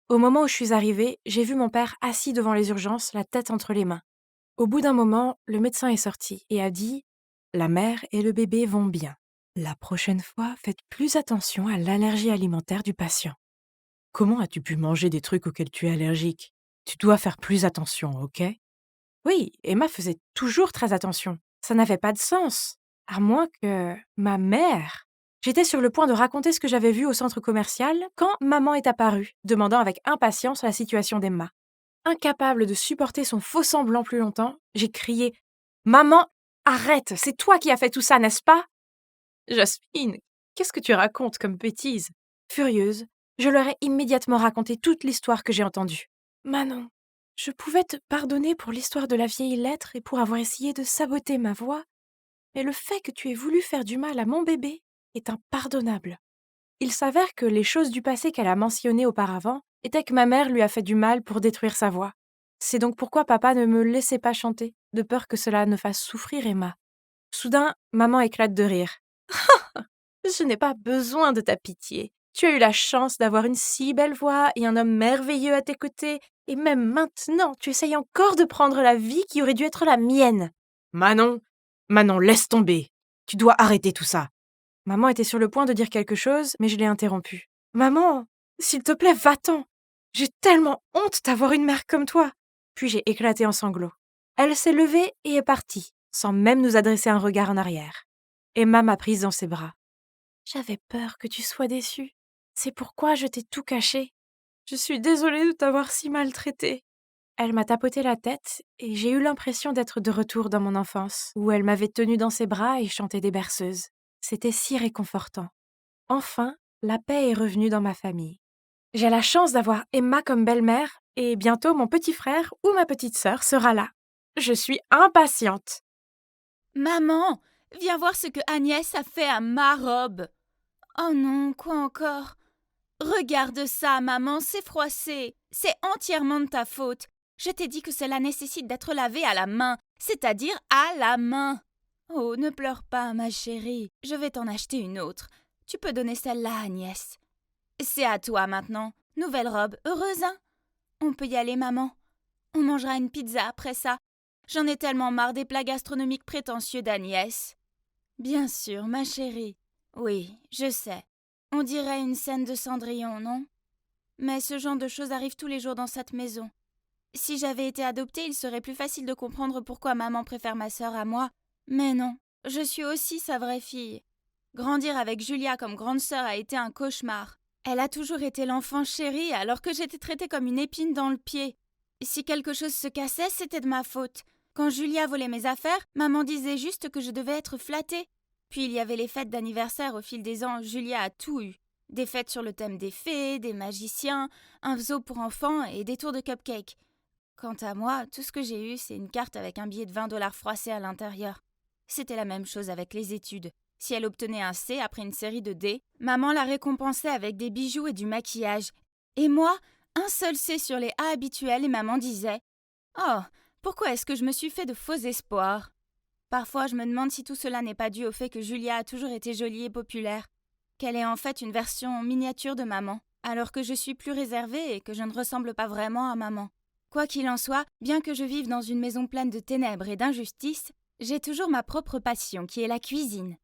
Au moment où je suis arrivée, j'ai vu mon père assis devant les urgences, la tête entre les mains. Au bout d'un moment, le médecin est sorti et a dit « La mère et le bébé vont bien. La prochaine fois, faites plus attention à l'allergie alimentaire du patient. » Comment as-tu pu manger des trucs auxquels tu es allergique? Tu dois faire plus attention, ok? Oui, Emma faisait toujours très attention. Ça n'avait pas de sens. À moins que ma mère... J'étais sur le point de raconter ce que j'avais vu au centre commercial quand maman est apparue, demandant avec impatience la situation d'Emma. Incapable de supporter son faux semblant plus longtemps, j'ai crié « Maman, arrête, c'est toi qui as fait tout ça, n'est-ce pas ?» Jasmine, qu'est-ce que tu racontes comme bêtise? Furieuse, je leur ai immédiatement raconté toute l'histoire que j'ai entendue. Manon, je pouvais te pardonner pour l'histoire de la vieille lettre et pour avoir essayé de saboter ma voix, mais le fait que tu aies voulu faire du mal à mon bébé est impardonnable. Il s'avère que les choses du passé qu'elle a mentionnées auparavant étaient que ma mère lui a fait du mal pour détruire sa voix. C'est donc pourquoi papa ne me laissait pas chanter, de peur que cela ne fasse souffrir Emma. Soudain, maman éclate de rire. Je n'ai pas besoin de ta pitié. Tu as eu la chance d'avoir une si belle voix et un homme merveilleux à tes côtés, et même maintenant, tu essayes encore de prendre la vie qui aurait dû être la mienne. Manon, laisse tomber. Tu dois arrêter tout ça. Maman était sur le point de dire quelque chose, mais je l'ai interrompue. Maman, s'il te plaît, va-t'en. J'ai tellement honte d'avoir une mère comme toi. Puis j'ai éclaté en sanglots. Elle s'est levée et est partie, sans même nous adresser un regard en arrière. Emma m'a prise dans ses bras. J'avais peur que tu sois déçue. C'est pourquoi je t'ai tout caché. Je suis désolée de t'avoir si maltraitée. Elle m'a tapoté la tête et j'ai eu l'impression d'être de retour dans mon enfance, où elle m'avait tenue dans ses bras et chanté des berceuses. C'était si réconfortant. Enfin, la paix est revenue dans ma famille. J'ai la chance d'avoir Emma comme belle-mère et bientôt mon petit frère ou ma petite sœur sera là. Je suis impatiente. Maman, viens voir ce que Agnès a fait à ma robe. Oh non, quoi encore? Regarde ça, maman, c'est froissé. C'est entièrement de ta faute. Je t'ai dit que cela nécessite d'être lavé à la main, c'est-à-dire à la main. Oh, ne pleure pas, ma chérie. Je vais t'en acheter une autre. Tu peux donner celle-là à Agnès. C'est à toi maintenant. Nouvelle robe, heureuse, hein? On peut y aller, maman. On mangera une pizza après ça. J'en ai tellement marre des plats gastronomiques prétentieux d'Agnès. Bien sûr, ma chérie. Oui, je sais. On dirait une scène de Cendrillon, non? Mais ce genre de choses arrive tous les jours dans cette maison. Si j'avais été adoptée, il serait plus facile de comprendre pourquoi maman préfère ma sœur à moi. Mais non, je suis aussi sa vraie fille. Grandir avec Julia comme grande sœur a été un cauchemar. Elle a toujours été l'enfant chéri alors que j'étais traitée comme une épine dans le pied. Si quelque chose se cassait, c'était de ma faute. Quand Julia volait mes affaires, maman disait juste que je devais être flattée. Puis il y avait les fêtes d'anniversaire au fil des ans, Julia a tout eu. Des fêtes sur le thème des fées, des magiciens, un zoo pour enfants et des tours de cupcakes. Quant à moi, tout ce que j'ai eu, c'est une carte avec un billet de $20 froissé à l'intérieur. C'était la même chose avec les études. Si elle obtenait un C après une série de D, maman la récompensait avec des bijoux et du maquillage. Et moi, un seul C sur les A habituels et maman disait « Oh, pourquoi est-ce que je me suis fait de faux espoirs ?» Parfois, je me demande si tout cela n'est pas dû au fait que Julia a toujours été jolie et populaire, qu'elle est en fait une version miniature de maman, alors que je suis plus réservée et que je ne ressemble pas vraiment à maman. Quoi qu'il en soit, bien que je vive dans une maison pleine de ténèbres et d'injustice, j'ai toujours ma propre passion qui est la cuisine.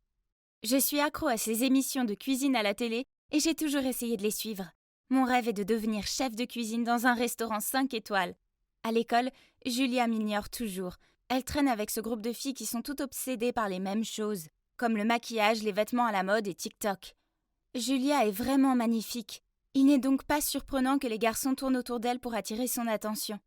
Je suis accro à ces émissions de cuisine à la télé et j'ai toujours essayé de les suivre. Mon rêve est de devenir chef de cuisine dans un restaurant 5 étoiles. À l'école, Julia m'ignore toujours. Elle traîne avec ce groupe de filles qui sont toutes obsédées par les mêmes choses, comme le maquillage, les vêtements à la mode et TikTok. Julia est vraiment magnifique. Il n'est donc pas surprenant que les garçons tournent autour d'elle pour attirer son attention.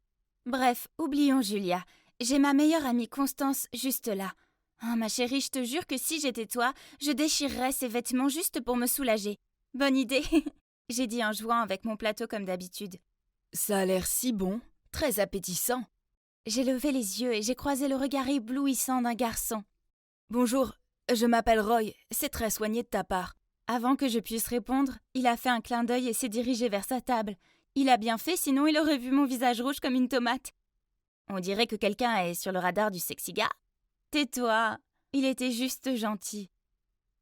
Bref, oublions Julia. J'ai ma meilleure amie Constance juste là. Ah, ma chérie, je te jure que si j'étais toi, je déchirerais ces vêtements juste pour me soulager. Bonne idée, j'ai dit en jouant avec mon plateau comme d'habitude. Ça a l'air si bon, très appétissant. J'ai levé les yeux et j'ai croisé le regard éblouissant d'un garçon. Bonjour, je m'appelle Roy, c'est très soigné de ta part. Avant que je puisse répondre, il a fait un clin d'œil et s'est dirigé vers sa table. Il a bien fait, sinon il aurait vu mon visage rouge comme une tomate. On dirait que quelqu'un est sur le radar du sexy gars. Tais-toi, il était juste gentil.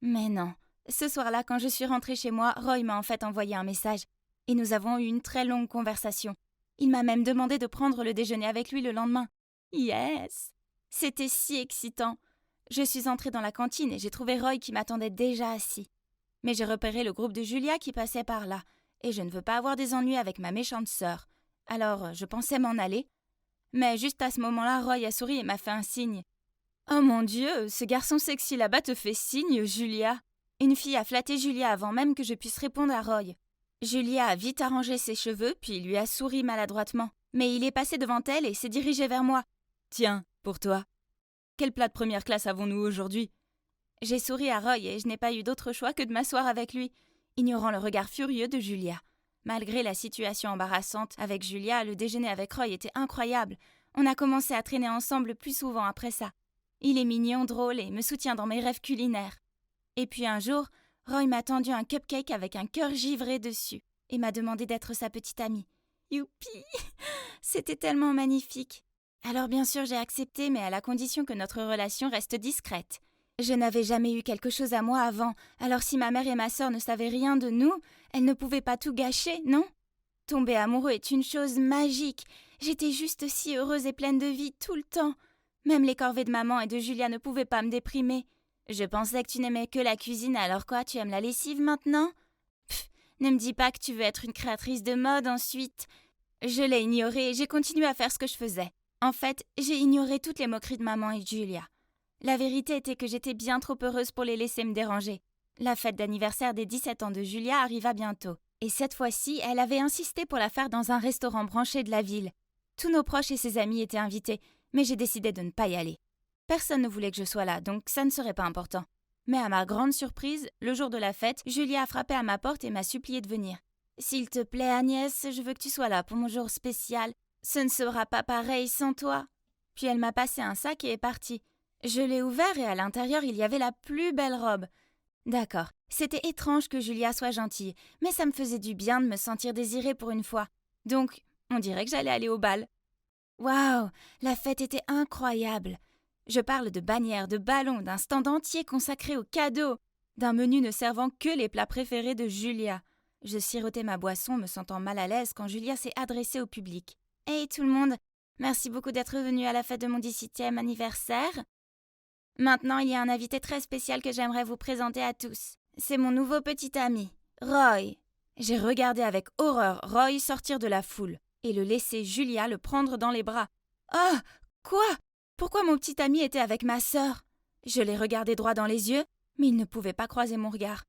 Mais non, ce soir-là, quand je suis rentrée chez moi, Roy m'a en fait envoyé un message. Et nous avons eu une très longue conversation. Il m'a même demandé de prendre le déjeuner avec lui le lendemain. Yes! C'était si excitant. Je suis entrée dans la cantine et j'ai trouvé Roy qui m'attendait déjà assis. Mais j'ai repéré le groupe de Julia qui passait par là, et je ne veux pas avoir des ennuis avec ma méchante sœur. Alors, je pensais m'en aller. Mais juste à ce moment-là, Roy a souri et m'a fait un signe. Oh mon Dieu, ce garçon sexy là-bas te fait signe, Julia. Une fille a flatté Julia avant même que je puisse répondre à Roy. Julia a vite arrangé ses cheveux, puis lui a souri maladroitement. Mais il est passé devant elle et s'est dirigé vers moi. Tiens, pour toi. Quel plat de première classe avons-nous aujourd'hui? J'ai souri à Roy et je n'ai pas eu d'autre choix que de m'asseoir avec lui, ignorant le regard furieux de Julia. Malgré la situation embarrassante avec Julia, le déjeuner avec Roy était incroyable. On a commencé à traîner ensemble plus souvent après ça. Il est mignon, drôle et me soutient dans mes rêves culinaires. Et puis un jour, Roy m'a tendu un cupcake avec un cœur givré dessus et m'a demandé d'être sa petite amie. Youpi! C'était tellement magnifique. Alors bien sûr, j'ai accepté, mais à la condition que notre relation reste discrète. Je n'avais jamais eu quelque chose à moi avant, alors si ma mère et ma sœur ne savaient rien de nous, elles ne pouvaient pas tout gâcher, non? Tomber amoureux est une chose magique. J'étais juste si heureuse et pleine de vie tout le temps. Même les corvées de maman et de Julia ne pouvaient pas me déprimer. Je pensais que tu n'aimais que la cuisine, alors quoi, tu aimes la lessive maintenant? Pff, ne me dis pas que tu veux être une créatrice de mode ensuite. Je l'ai ignoré et j'ai continué à faire ce que je faisais. En fait, j'ai ignoré toutes les moqueries de maman et de Julia. La vérité était que j'étais bien trop heureuse pour les laisser me déranger. La fête d'anniversaire des 17 ans de Julia arriva bientôt. Et cette fois-ci, elle avait insisté pour la faire dans un restaurant branché de la ville. Tous nos proches et ses amis étaient invités, mais j'ai décidé de ne pas y aller. Personne ne voulait que je sois là, donc ça ne serait pas important. Mais à ma grande surprise, le jour de la fête, Julia a frappé à ma porte et m'a supplié de venir. « S'il te plaît, Agnès, je veux que tu sois là pour mon jour spécial. Ce ne sera pas pareil sans toi. » Puis elle m'a passé un sac et est partie. Je l'ai ouvert et à l'intérieur, il y avait la plus belle robe. D'accord, c'était étrange que Julia soit gentille, mais ça me faisait du bien de me sentir désirée pour une fois. Donc, on dirait que j'allais aller au bal. Waouh, la fête était incroyable. Je parle de bannières, de ballons, d'un stand entier consacré aux cadeaux, d'un menu ne servant que les plats préférés de Julia. Je sirotais ma boisson, me sentant mal à l'aise quand Julia s'est adressée au public. « Hey tout le monde, merci beaucoup d'être venu à la fête de mon 17e anniversaire. Maintenant, il y a un invité très spécial que j'aimerais vous présenter à tous. C'est mon nouveau petit ami, Roy. » J'ai regardé avec horreur Roy sortir de la foule et le laisser Julia le prendre dans les bras. « Oh, quoi ? Pourquoi mon petit ami était avec ma sœur ?» Je l'ai regardé droit dans les yeux, mais il ne pouvait pas croiser mon regard.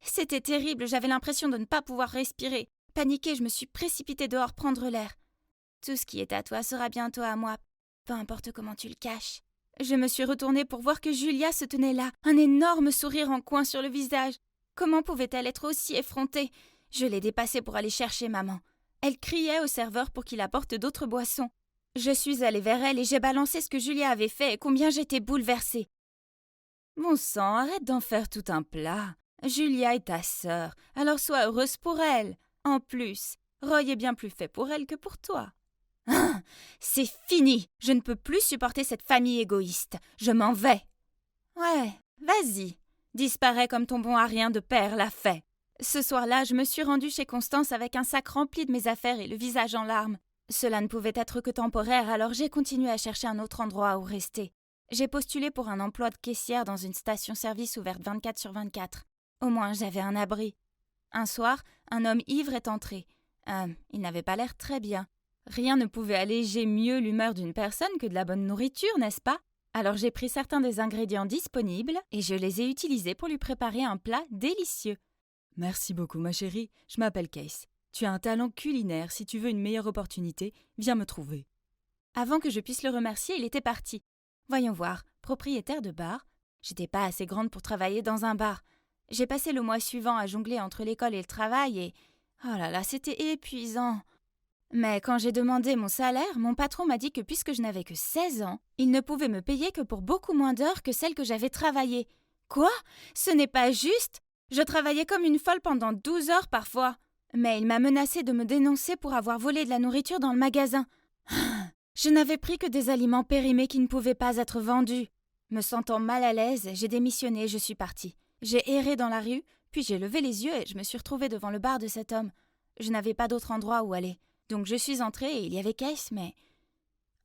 C'était terrible, j'avais l'impression de ne pas pouvoir respirer. Paniquée, je me suis précipitée dehors prendre l'air. « Tout ce qui est à toi sera bientôt à moi, peu importe comment tu le caches. » Je me suis retournée pour voir que Julia se tenait là, un énorme sourire en coin sur le visage. Comment pouvait-elle être aussi effrontée ? Je l'ai dépassée pour aller chercher maman. Elle criait au serveur pour qu'il apporte d'autres boissons. Je suis allée vers elle et j'ai balancé ce que Julia avait fait et combien j'étais bouleversée. « Bon sang, arrête d'en faire tout un plat. Julia est ta sœur, alors sois heureuse pour elle. En plus, Roy est bien plus fait pour elle que pour toi. » Ah, c'est fini. Je ne peux plus supporter cette famille égoïste. Je m'en vais. Ouais, vas-y. Disparais comme ton bon à rien de père l'a fait. Ce soir-là, je me suis rendue chez Constance avec un sac rempli de mes affaires et le visage en larmes. Cela ne pouvait être que temporaire, alors j'ai continué à chercher un autre endroit où rester. J'ai postulé pour un emploi de caissière dans une station-service ouverte 24/24. Au moins, j'avais un abri. Un soir, un homme ivre est entré. Il n'avait pas l'air très bien. Rien ne pouvait alléger mieux l'humeur d'une personne que de la bonne nourriture, n'est-ce pas ? Alors j'ai pris certains des ingrédients disponibles et je les ai utilisés pour lui préparer un plat délicieux. Merci beaucoup, ma chérie. Je m'appelle Case. Tu as un talent culinaire. Si tu veux une meilleure opportunité, viens me trouver. Avant que je puisse le remercier, il était parti. Voyons voir, propriétaire de bar. J'étais pas assez grande pour travailler dans un bar. J'ai passé le mois suivant à jongler entre l'école et le travail et... Oh là là, c'était épuisant. Mais quand j'ai demandé mon salaire, mon patron m'a dit que puisque je n'avais que 16 ans, il ne pouvait me payer que pour beaucoup moins d'heures que celles que j'avais travaillées. Quoi ? Ce n'est pas juste ? Je travaillais comme une folle pendant 12 heures parfois. Mais il m'a menacé de me dénoncer pour avoir volé de la nourriture dans le magasin. Je n'avais pris que des aliments périmés qui ne pouvaient pas être vendus. Me sentant mal à l'aise, j'ai démissionné et je suis partie. J'ai erré dans la rue, puis j'ai levé les yeux et je me suis retrouvée devant le bar de cet homme. Je n'avais pas d'autre endroit où aller. Donc je suis entrée et il y avait Case, mais...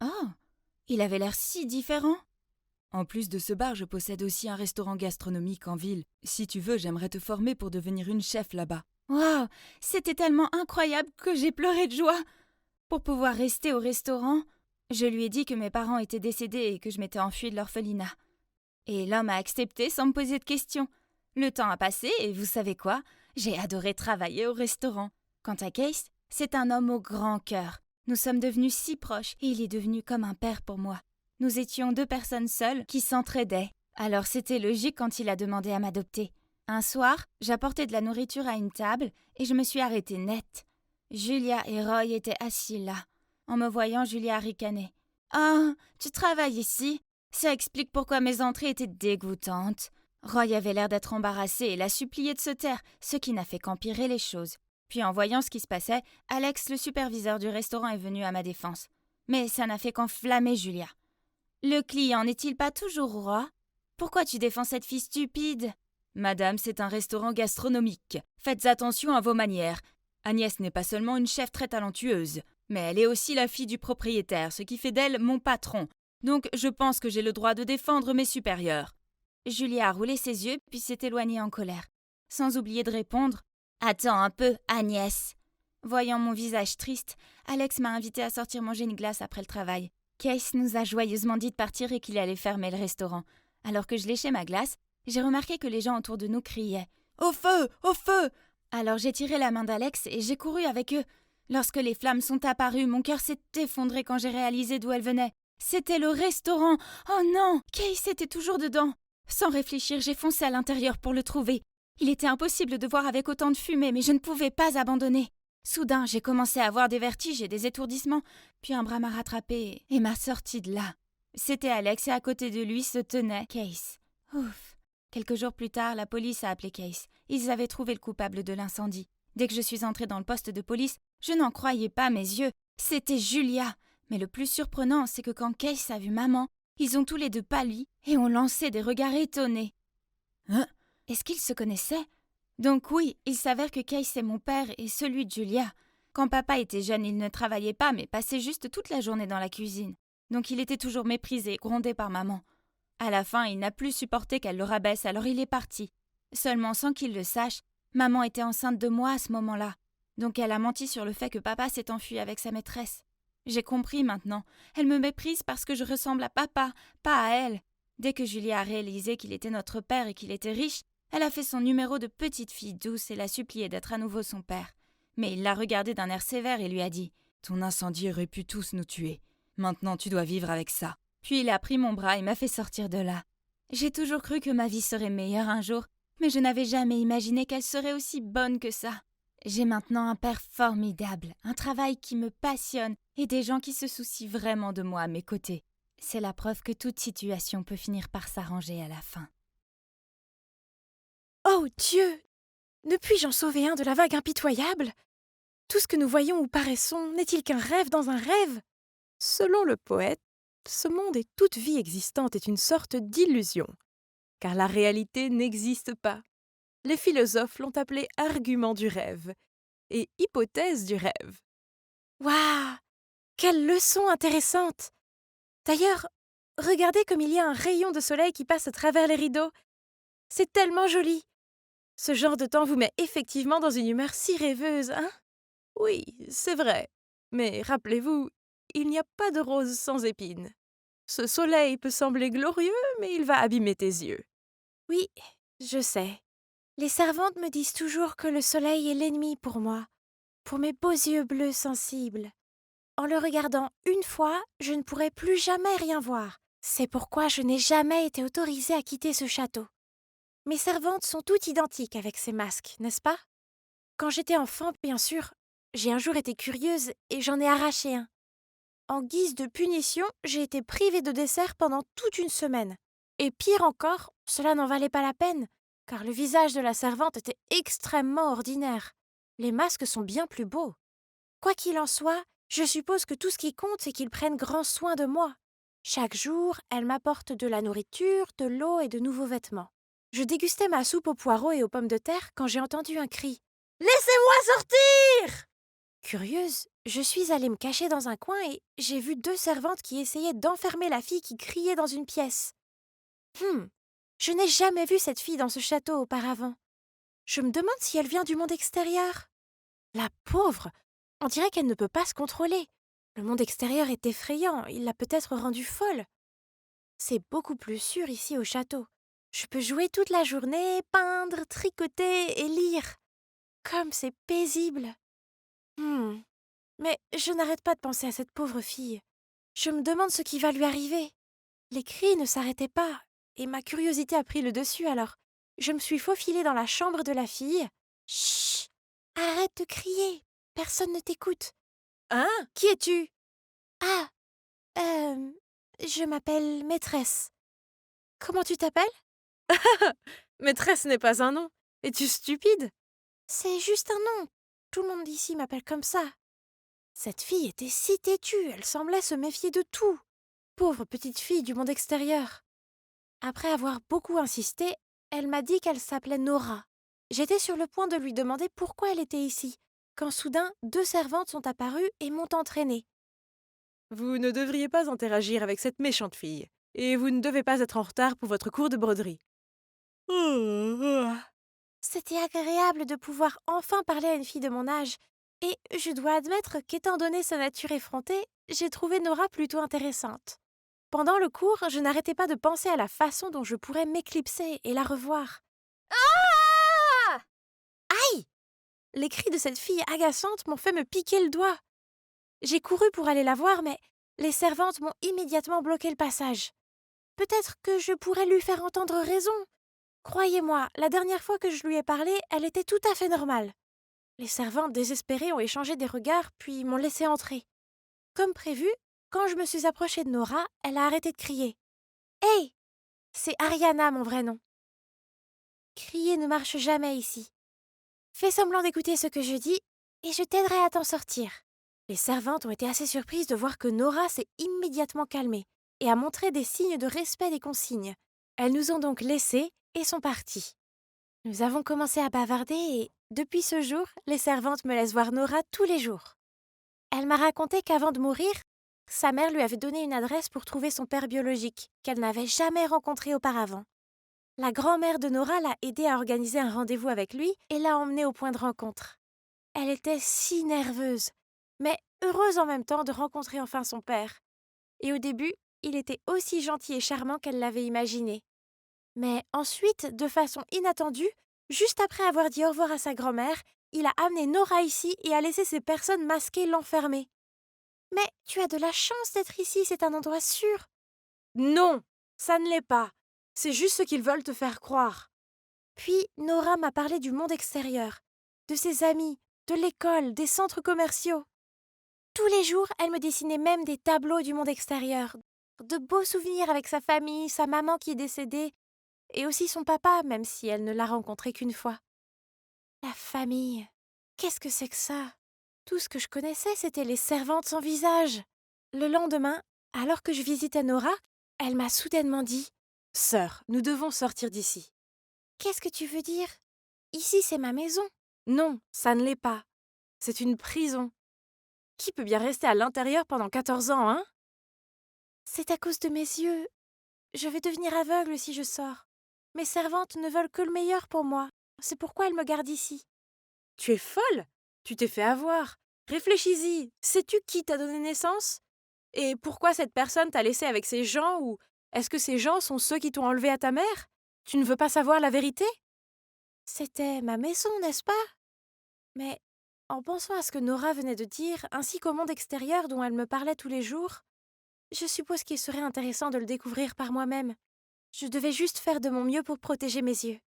Oh, il avait l'air si différent. En plus de ce bar, je possède aussi un restaurant gastronomique en ville. Si tu veux, j'aimerais te former pour devenir une chef là-bas. Waouh, c'était tellement incroyable que j'ai pleuré de joie. Pour pouvoir rester au restaurant, je lui ai dit que mes parents étaient décédés et que je m'étais enfuie de l'orphelinat. Et l'homme a accepté sans me poser de questions. Le temps a passé et vous savez quoi ? J'ai adoré travailler au restaurant. Quant à Case, c'est un homme au grand cœur. Nous sommes devenus si proches et il est devenu comme un père pour moi. Nous étions 2 personnes seules qui s'entraidaient. Alors c'était logique quand il a demandé à m'adopter. Un soir, j'apportais de la nourriture à une table et je me suis arrêtée net. Julia et Roy étaient assis là. En me voyant, Julia a ricané. « Ah, tu travailles ici ? Ça explique pourquoi mes entrées étaient dégoûtantes. » Roy avait l'air d'être embarrassé et l'a supplié de se taire, ce qui n'a fait qu'empirer les choses. Puis en voyant ce qui se passait, Alex, le superviseur du restaurant, est venu à ma défense. Mais ça n'a fait qu'enflammer Julia. « Le client n'est-il pas toujours roi ? Pourquoi tu défends cette fille stupide ? » « Madame, c'est un restaurant gastronomique. Faites attention à vos manières. Agnès n'est pas seulement une chef très talentueuse, mais elle est aussi la fille du propriétaire, ce qui fait d'elle mon patron. Donc je pense que j'ai le droit de défendre mes supérieurs. » Julia a roulé ses yeux puis s'est éloignée en colère, sans oublier de répondre « Attends un peu, Agnès !» Voyant mon visage triste, Alex m'a invité à sortir manger une glace après le travail. Case nous a joyeusement dit de partir et qu'il allait fermer le restaurant. Alors que je léchais ma glace, j'ai remarqué que les gens autour de nous criaient « Au feu! Au feu! » Alors j'ai tiré la main d'Alex et j'ai couru avec eux. Lorsque les flammes sont apparues, mon cœur s'est effondré quand j'ai réalisé d'où elles venaient. C'était le restaurant. Oh non, Case était toujours dedans. Sans réfléchir, j'ai foncé à l'intérieur pour le trouver. Il était impossible de voir avec autant de fumée, mais je ne pouvais pas abandonner. Soudain, j'ai commencé à avoir des vertiges et des étourdissements, puis un bras m'a rattrapé et m'a sorti de là. C'était Alex et à côté de lui se tenait Case. Ouf. Quelques jours plus tard, la police a appelé Case. Ils avaient trouvé le coupable de l'incendie. Dès que je suis entrée dans le poste de police, je n'en croyais pas mes yeux. C'était Julia. Mais le plus surprenant, c'est que quand Case a vu maman, ils ont tous les deux pâli et ont lancé des regards étonnés. Hein? Est-ce qu'ils se connaissaient? Donc oui, il s'avère que Case est mon père et celui de Julia. Quand papa était jeune, il ne travaillait pas, mais passait juste toute la journée dans la cuisine. Donc il était toujours méprisé et grondé par maman. À la fin, il n'a plus supporté qu'elle le rabaisse, alors il est parti. Seulement sans qu'il le sache, maman était enceinte de moi à ce moment-là. Donc elle a menti sur le fait que papa s'est enfui avec sa maîtresse. J'ai compris maintenant. Elle me méprise parce que je ressemble à papa, pas à elle. Dès que Julia a réalisé qu'il était notre père et qu'il était riche, elle a fait son numéro de petite fille douce et l'a supplié d'être à nouveau son père. Mais il l'a regardé d'un air sévère et lui a dit « Ton incendie aurait pu tous nous tuer. Maintenant tu dois vivre avec ça. » Puis il a pris mon bras et m'a fait sortir de là. J'ai toujours cru que ma vie serait meilleure un jour, mais je n'avais jamais imaginé qu'elle serait aussi bonne que ça. J'ai maintenant un père formidable, un travail qui me passionne et des gens qui se soucient vraiment de moi à mes côtés. C'est la preuve que toute situation peut finir par s'arranger à la fin. Oh Dieu! Ne puis-je en sauver un de la vague impitoyable? Tout ce que nous voyons ou paraissons n'est-il qu'un rêve dans un rêve? Selon le poète, ce monde et toute vie existante est une sorte d'illusion, car la réalité n'existe pas. Les philosophes l'ont appelé argument du rêve et hypothèse du rêve. Waouh! Quelle leçon intéressante! D'ailleurs, regardez comme il y a un rayon de soleil qui passe à travers les rideaux. C'est tellement joli! Ce genre de temps vous met effectivement dans une humeur si rêveuse, hein? Oui, c'est vrai. Mais rappelez-vous, il n'y a pas de rose sans épines. Ce soleil peut sembler glorieux, mais il va abîmer tes yeux. Oui, je sais. Les servantes me disent toujours que le soleil est l'ennemi pour moi, pour mes beaux yeux bleus sensibles. En le regardant une fois, je ne pourrai plus jamais rien voir. C'est pourquoi je n'ai jamais été autorisée à quitter ce château. Mes servantes sont toutes identiques avec ces masques, n'est-ce pas? Quand j'étais enfant, bien sûr, j'ai un jour été curieuse et j'en ai arraché un. En guise de punition, j'ai été privée de dessert pendant toute une semaine. Et pire encore, cela n'en valait pas la peine, car le visage de la servante était extrêmement ordinaire. Les masques sont bien plus beaux. Quoi qu'il en soit, je suppose que tout ce qui compte, c'est qu'ils prennent grand soin de moi. Chaque jour, elle m'apporte de la nourriture, de l'eau et de nouveaux vêtements. Je dégustais ma soupe aux poireaux et aux pommes de terre quand j'ai entendu un cri. « Laissez-moi sortir !» Curieuse, je suis allée me cacher dans un coin et j'ai vu deux servantes qui essayaient d'enfermer la fille qui criait dans une pièce. Je n'ai jamais vu cette fille dans ce château auparavant. Je me demande si elle vient du monde extérieur. La pauvre! On dirait qu'elle ne peut pas se contrôler. Le monde extérieur est effrayant, il l'a peut-être rendue folle. C'est beaucoup plus sûr ici au château. Je peux jouer toute la journée, peindre, tricoter et lire. Comme c'est paisible. Mais je n'arrête pas de penser à cette pauvre fille. Je me demande ce qui va lui arriver. Les cris ne s'arrêtaient pas, et ma curiosité a pris le dessus alors. Je me suis faufilée dans la chambre de la fille. Chut! Arrête de crier. Personne ne t'écoute. Hein? Qui es-tu? Ah, je m'appelle Maîtresse. Comment tu t'appelles? Maîtresse n'est pas un nom. Es-tu stupide? C'est juste un nom. Tout le monde ici m'appelle comme ça. Cette fille était si têtue, elle semblait se méfier de tout. Pauvre petite fille du monde extérieur. Après avoir beaucoup insisté, elle m'a dit qu'elle s'appelait Nora. J'étais sur le point de lui demander pourquoi elle était ici, quand soudain deux servantes sont apparues et m'ont entraînée. Vous ne devriez pas interagir avec cette méchante fille, et vous ne devez pas être en retard pour votre cours de broderie. C'était agréable de pouvoir enfin parler à une fille de mon âge, et je dois admettre qu'étant donné sa nature effrontée, j'ai trouvé Nora plutôt intéressante. Pendant le cours, je n'arrêtais pas de penser à la façon dont je pourrais m'éclipser et la revoir. Ah! Aïe! Les cris de cette fille agaçante m'ont fait me piquer le doigt. J'ai couru pour aller la voir, mais les servantes m'ont immédiatement bloqué le passage. Peut-être que je pourrais lui faire entendre raison. Croyez-moi, la dernière fois que je lui ai parlé, elle était tout à fait normale. Les servantes désespérées ont échangé des regards, puis m'ont laissé entrer. Comme prévu, quand je me suis approchée de Nora, elle a arrêté de crier. Hey! C'est Ariana, mon vrai nom. Crier ne marche jamais ici. Fais semblant d'écouter ce que je dis, et je t'aiderai à t'en sortir. Les servantes ont été assez surprises de voir que Nora s'est immédiatement calmée et a montré des signes de respect des consignes. Elles nous ont donc laissés et sont parties. Nous avons commencé à bavarder et, depuis ce jour, les servantes me laissent voir Nora tous les jours. Elle m'a raconté qu'avant de mourir, sa mère lui avait donné une adresse pour trouver son père biologique, qu'elle n'avait jamais rencontré auparavant. La grand-mère de Nora l'a aidée à organiser un rendez-vous avec lui et l'a emmenée au point de rencontre. Elle était si nerveuse, mais heureuse en même temps de rencontrer enfin son père. Et au début, il était aussi gentil et charmant qu'elle l'avait imaginé. Mais ensuite, de façon inattendue, juste après avoir dit au revoir à sa grand-mère, il a amené Nora ici et a laissé ces personnes masquées l'enfermer. Mais tu as de la chance d'être ici, c'est un endroit sûr. Non, ça ne l'est pas. C'est juste ce qu'ils veulent te faire croire. Puis Nora m'a parlé du monde extérieur, de ses amis, de l'école, des centres commerciaux. Tous les jours, elle me dessinait même des tableaux du monde extérieur, de beaux souvenirs avec sa famille, sa maman qui est décédée, et aussi son papa, même si elle ne l'a rencontré qu'une fois. La famille, qu'est-ce que c'est que ça? Tout ce que je connaissais, c'était les servantes sans visage. Le lendemain, alors que je visitais Nora, elle m'a soudainement dit « Sœur, nous devons sortir d'ici. » Qu'est-ce que tu veux dire? Ici, c'est ma maison. Non, ça ne l'est pas. C'est une prison. Qui peut bien rester à l'intérieur pendant 14 ans, hein? C'est à cause de mes yeux. Je vais devenir aveugle si je sors. Mes servantes ne veulent que le meilleur pour moi. C'est pourquoi elles me gardent ici. Tu es folle? Tu t'es fait avoir. Réfléchis-y. Sais-tu qui t'a donné naissance? Et pourquoi cette personne t'a laissé avec ces gens ou est-ce que ces gens sont ceux qui t'ont enlevé à ta mère? Tu ne veux pas savoir la vérité? C'était ma maison, n'est-ce pas? Mais en pensant à ce que Nora venait de dire, ainsi qu'au monde extérieur dont elle me parlait tous les jours, je suppose qu'il serait intéressant de le découvrir par moi-même. Je devais juste faire de mon mieux pour protéger mes yeux.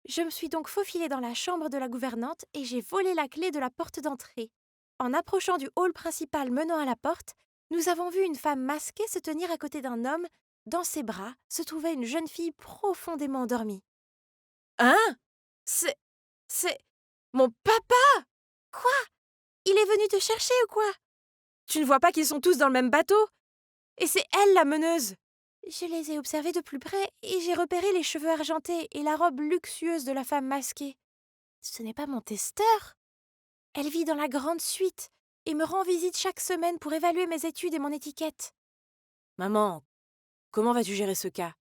Je me suis donc faufilée dans la chambre de la gouvernante et j'ai volé la clé de la porte d'entrée. En approchant du hall principal menant à la porte, nous avons vu une femme masquée se tenir à côté d'un homme. Dans ses bras se trouvait une jeune fille profondément endormie. Hein? C'est mon papa! Quoi? Il est venu te chercher ou quoi? Tu ne vois pas qu'ils sont tous dans le même bateau? Et c'est elle la meneuse! Je les ai observés de plus près et j'ai repéré les cheveux argentés et la robe luxueuse de la femme masquée. Ce n'est pas mon testeur. Elle vit dans la grande suite et me rend visite chaque semaine pour évaluer mes études et mon étiquette. Maman, comment vas-tu gérer ce cas?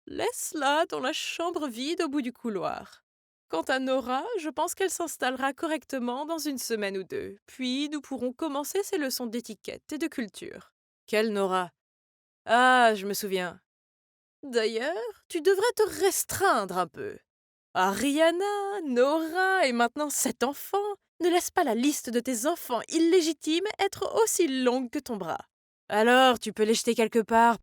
Laisse-la dans la chambre vide au bout du couloir. Quant à Nora, je pense qu'elle s'installera correctement dans une semaine ou deux, puis nous pourrons commencer ses leçons d'étiquette et de culture. Quelle Nora? Ah, je me souviens. D'ailleurs, tu devrais te restreindre un peu. Ariana, Nora et maintenant 7 enfants. Ne laisse pas la liste de tes enfants illégitimes être aussi longue que ton bras. Alors, tu peux les jeter quelque part.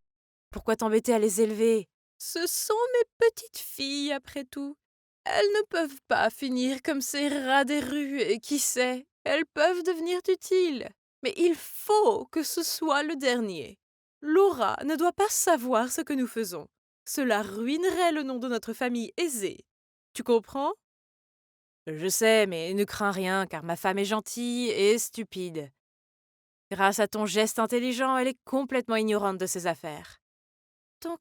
Pourquoi t'embêter à les élever? Ce sont mes petites filles, après tout. Elles ne peuvent pas finir comme ces rats des rues, et qui sait, elles peuvent devenir utiles. Mais il faut que ce soit le dernier. Laura ne doit pas savoir ce que nous faisons. Cela ruinerait le nom de notre famille aisée. Tu comprends? Je sais, mais ne crains rien, car ma femme est gentille et stupide. Grâce à ton geste intelligent, elle est complètement ignorante de ses affaires. Donc,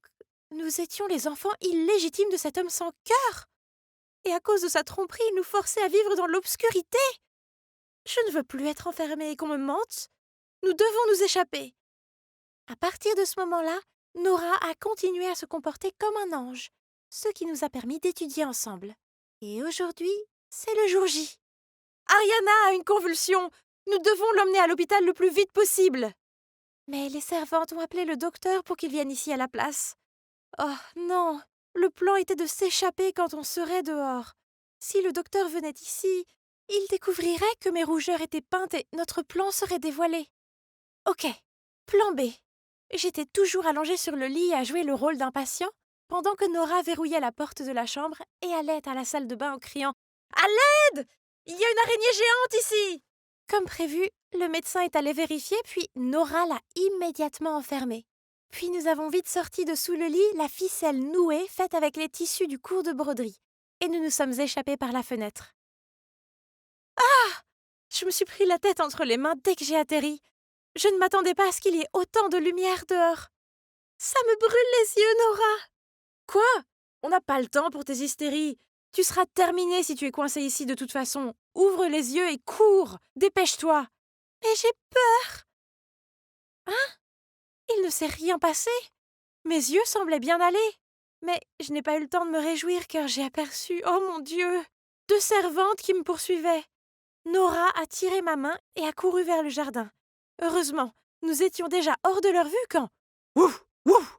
nous étions les enfants illégitimes de cet homme sans cœur? Et à cause de sa tromperie, il nous forçait à vivre dans l'obscurité? Je ne veux plus être enfermée et qu'on me mente. Nous devons nous échapper. À partir de ce moment-là, Nora a continué à se comporter comme un ange, ce qui nous a permis d'étudier ensemble. Et aujourd'hui, c'est le jour J. Ariana a une convulsion. Nous devons l'emmener à l'hôpital le plus vite possible. Mais les servantes ont appelé le docteur pour qu'il vienne ici à la place. Oh non, le plan était de s'échapper quand on serait dehors. Si le docteur venait ici, il découvrirait que mes rougeurs étaient peintes et notre plan serait dévoilé. Ok, plan B. J'étais toujours allongée sur le lit à jouer le rôle d'un patient, pendant que Nora verrouillait la porte de la chambre et allait à la salle de bain en criant « À l'aide! Il y a une araignée géante ici !» Comme prévu, le médecin est allé vérifier, puis Nora l'a immédiatement enfermée. Puis nous avons vite sorti de sous le lit la ficelle nouée faite avec les tissus du cours de broderie, et nous nous sommes échappés par la fenêtre. Ah! Je me suis pris la tête entre les mains dès que j'ai atterri. Je ne m'attendais pas à ce qu'il y ait autant de lumière dehors. Ça me brûle les yeux, Nora. Quoi? On n'a pas le temps pour tes hystéries. Tu seras terminée si tu es coincée ici de toute façon. Ouvre les yeux et cours. Dépêche-toi. Mais j'ai peur. Hein? Il ne s'est rien passé. Mes yeux semblaient bien aller. Mais je n'ai pas eu le temps de me réjouir car j'ai aperçu, oh mon Dieu, 2 servantes qui me poursuivaient. Nora a tiré ma main et a couru vers le jardin. Heureusement, nous étions déjà hors de leur vue quand... Ouf! Ouf!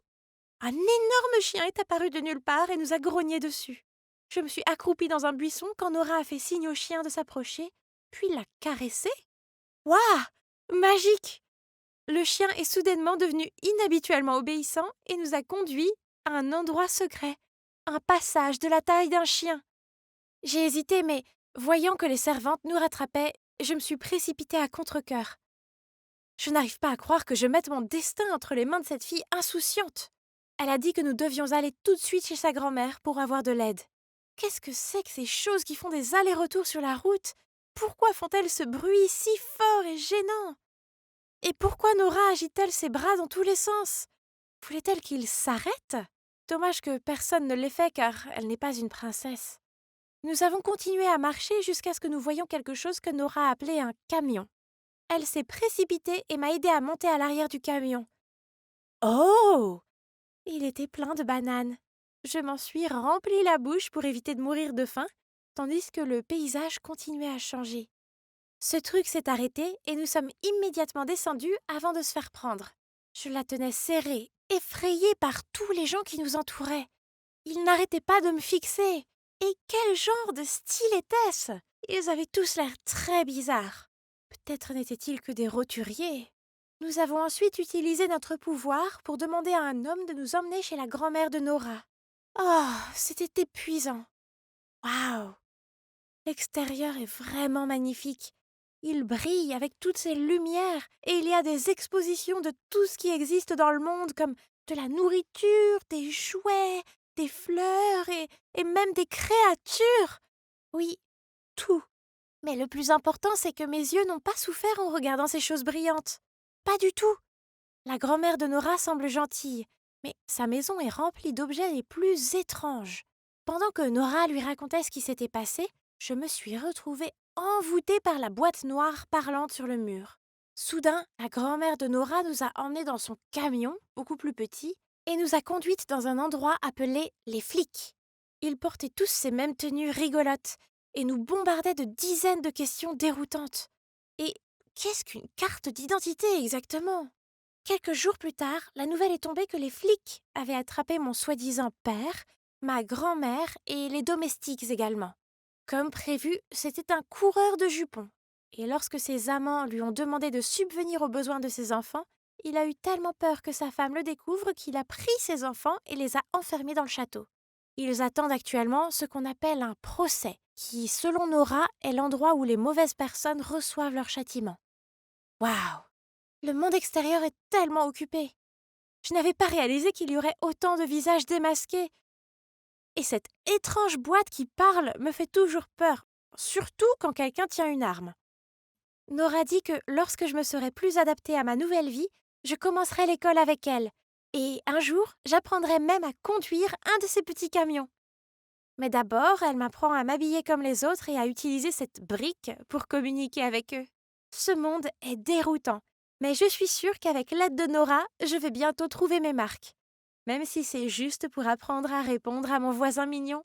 Un énorme chien est apparu de nulle part et nous a grogné dessus. Je me suis accroupie dans un buisson quand Nora a fait signe au chien de s'approcher, puis l'a caressé. Waouh! Magique! Le chien est soudainement devenu inhabituellement obéissant et nous a conduits à un endroit secret, un passage de la taille d'un chien. J'ai hésité, mais voyant que les servantes nous rattrapaient, je me suis précipitée à contre-cœur. Je n'arrive pas à croire que je mette mon destin entre les mains de cette fille insouciante. Elle a dit que nous devions aller tout de suite chez sa grand-mère pour avoir de l'aide. Qu'est-ce que c'est que ces choses qui font des allers-retours sur la route? Pourquoi font-elles ce bruit si fort et gênant? Et pourquoi Nora agite-t-elle ses bras dans tous les sens? Voulait-elle qu'il s'arrête? Dommage que personne ne l'ait fait car elle n'est pas une princesse. Nous avons continué à marcher jusqu'à ce que nous voyions quelque chose que Nora a appelé un camion. Elle s'est précipitée et m'a aidée à monter à l'arrière du camion. Oh! Il était plein de bananes. Je m'en suis rempli la bouche pour éviter de mourir de faim, tandis que le paysage continuait à changer. Ce truc s'est arrêté et nous sommes immédiatement descendus avant de se faire prendre. Je la tenais serrée, effrayée par tous les gens qui nous entouraient. Ils n'arrêtaient pas de me fixer. Et quel genre de style était-ce? Ils avaient tous l'air très bizarres. Peut-être n'étaient-ils que des roturiers. Nous avons ensuite utilisé notre pouvoir pour demander à un homme de nous emmener chez la grand-mère de Nora. Oh, c'était épuisant. Waouh! L'extérieur est vraiment magnifique. Il brille avec toutes ces lumières et il y a des expositions de tout ce qui existe dans le monde comme de la nourriture, des jouets, des fleurs et même des créatures. Oui, tout. Mais le plus important, c'est que mes yeux n'ont pas souffert en regardant ces choses brillantes. Pas du tout. La grand-mère de Nora semble gentille, mais sa maison est remplie d'objets les plus étranges. Pendant que Nora lui racontait ce qui s'était passé, je me suis retrouvée envoûtée par la boîte noire parlante sur le mur. Soudain, la grand-mère de Nora nous a emmenés dans son camion, beaucoup plus petit, et nous a conduites dans un endroit appelé les flics. Ils portaient tous ces mêmes tenues rigolotes et nous bombardaient de dizaines de questions déroutantes. Et qu'est-ce qu'une carte d'identité exactement? Quelques jours plus tard, la nouvelle est tombée que les flics avaient attrapé mon soi-disant père, ma grand-mère et les domestiques également. Comme prévu, c'était un coureur de jupons. Et lorsque ses amants lui ont demandé de subvenir aux besoins de ses enfants, il a eu tellement peur que sa femme le découvre qu'il a pris ses enfants et les a enfermés dans le château. Ils attendent actuellement ce qu'on appelle un procès, qui, selon Nora, est l'endroit où les mauvaises personnes reçoivent leur châtiment. Waouh! Le monde extérieur est tellement occupé. Je n'avais pas réalisé qu'il y aurait autant de visages démasqués. Et cette étrange boîte qui parle me fait toujours peur, surtout quand quelqu'un tient une arme. Nora dit que lorsque je me serai plus adaptée à ma nouvelle vie, je commencerai l'école avec elle. Et un jour, j'apprendrai même à conduire un de ces petits camions. Mais d'abord, elle m'apprend à m'habiller comme les autres et à utiliser cette brique pour communiquer avec eux. Ce monde est déroutant, mais je suis sûre qu'avec l'aide de Nora, je vais bientôt trouver mes marques. Même si c'est juste pour apprendre à répondre à mon voisin mignon.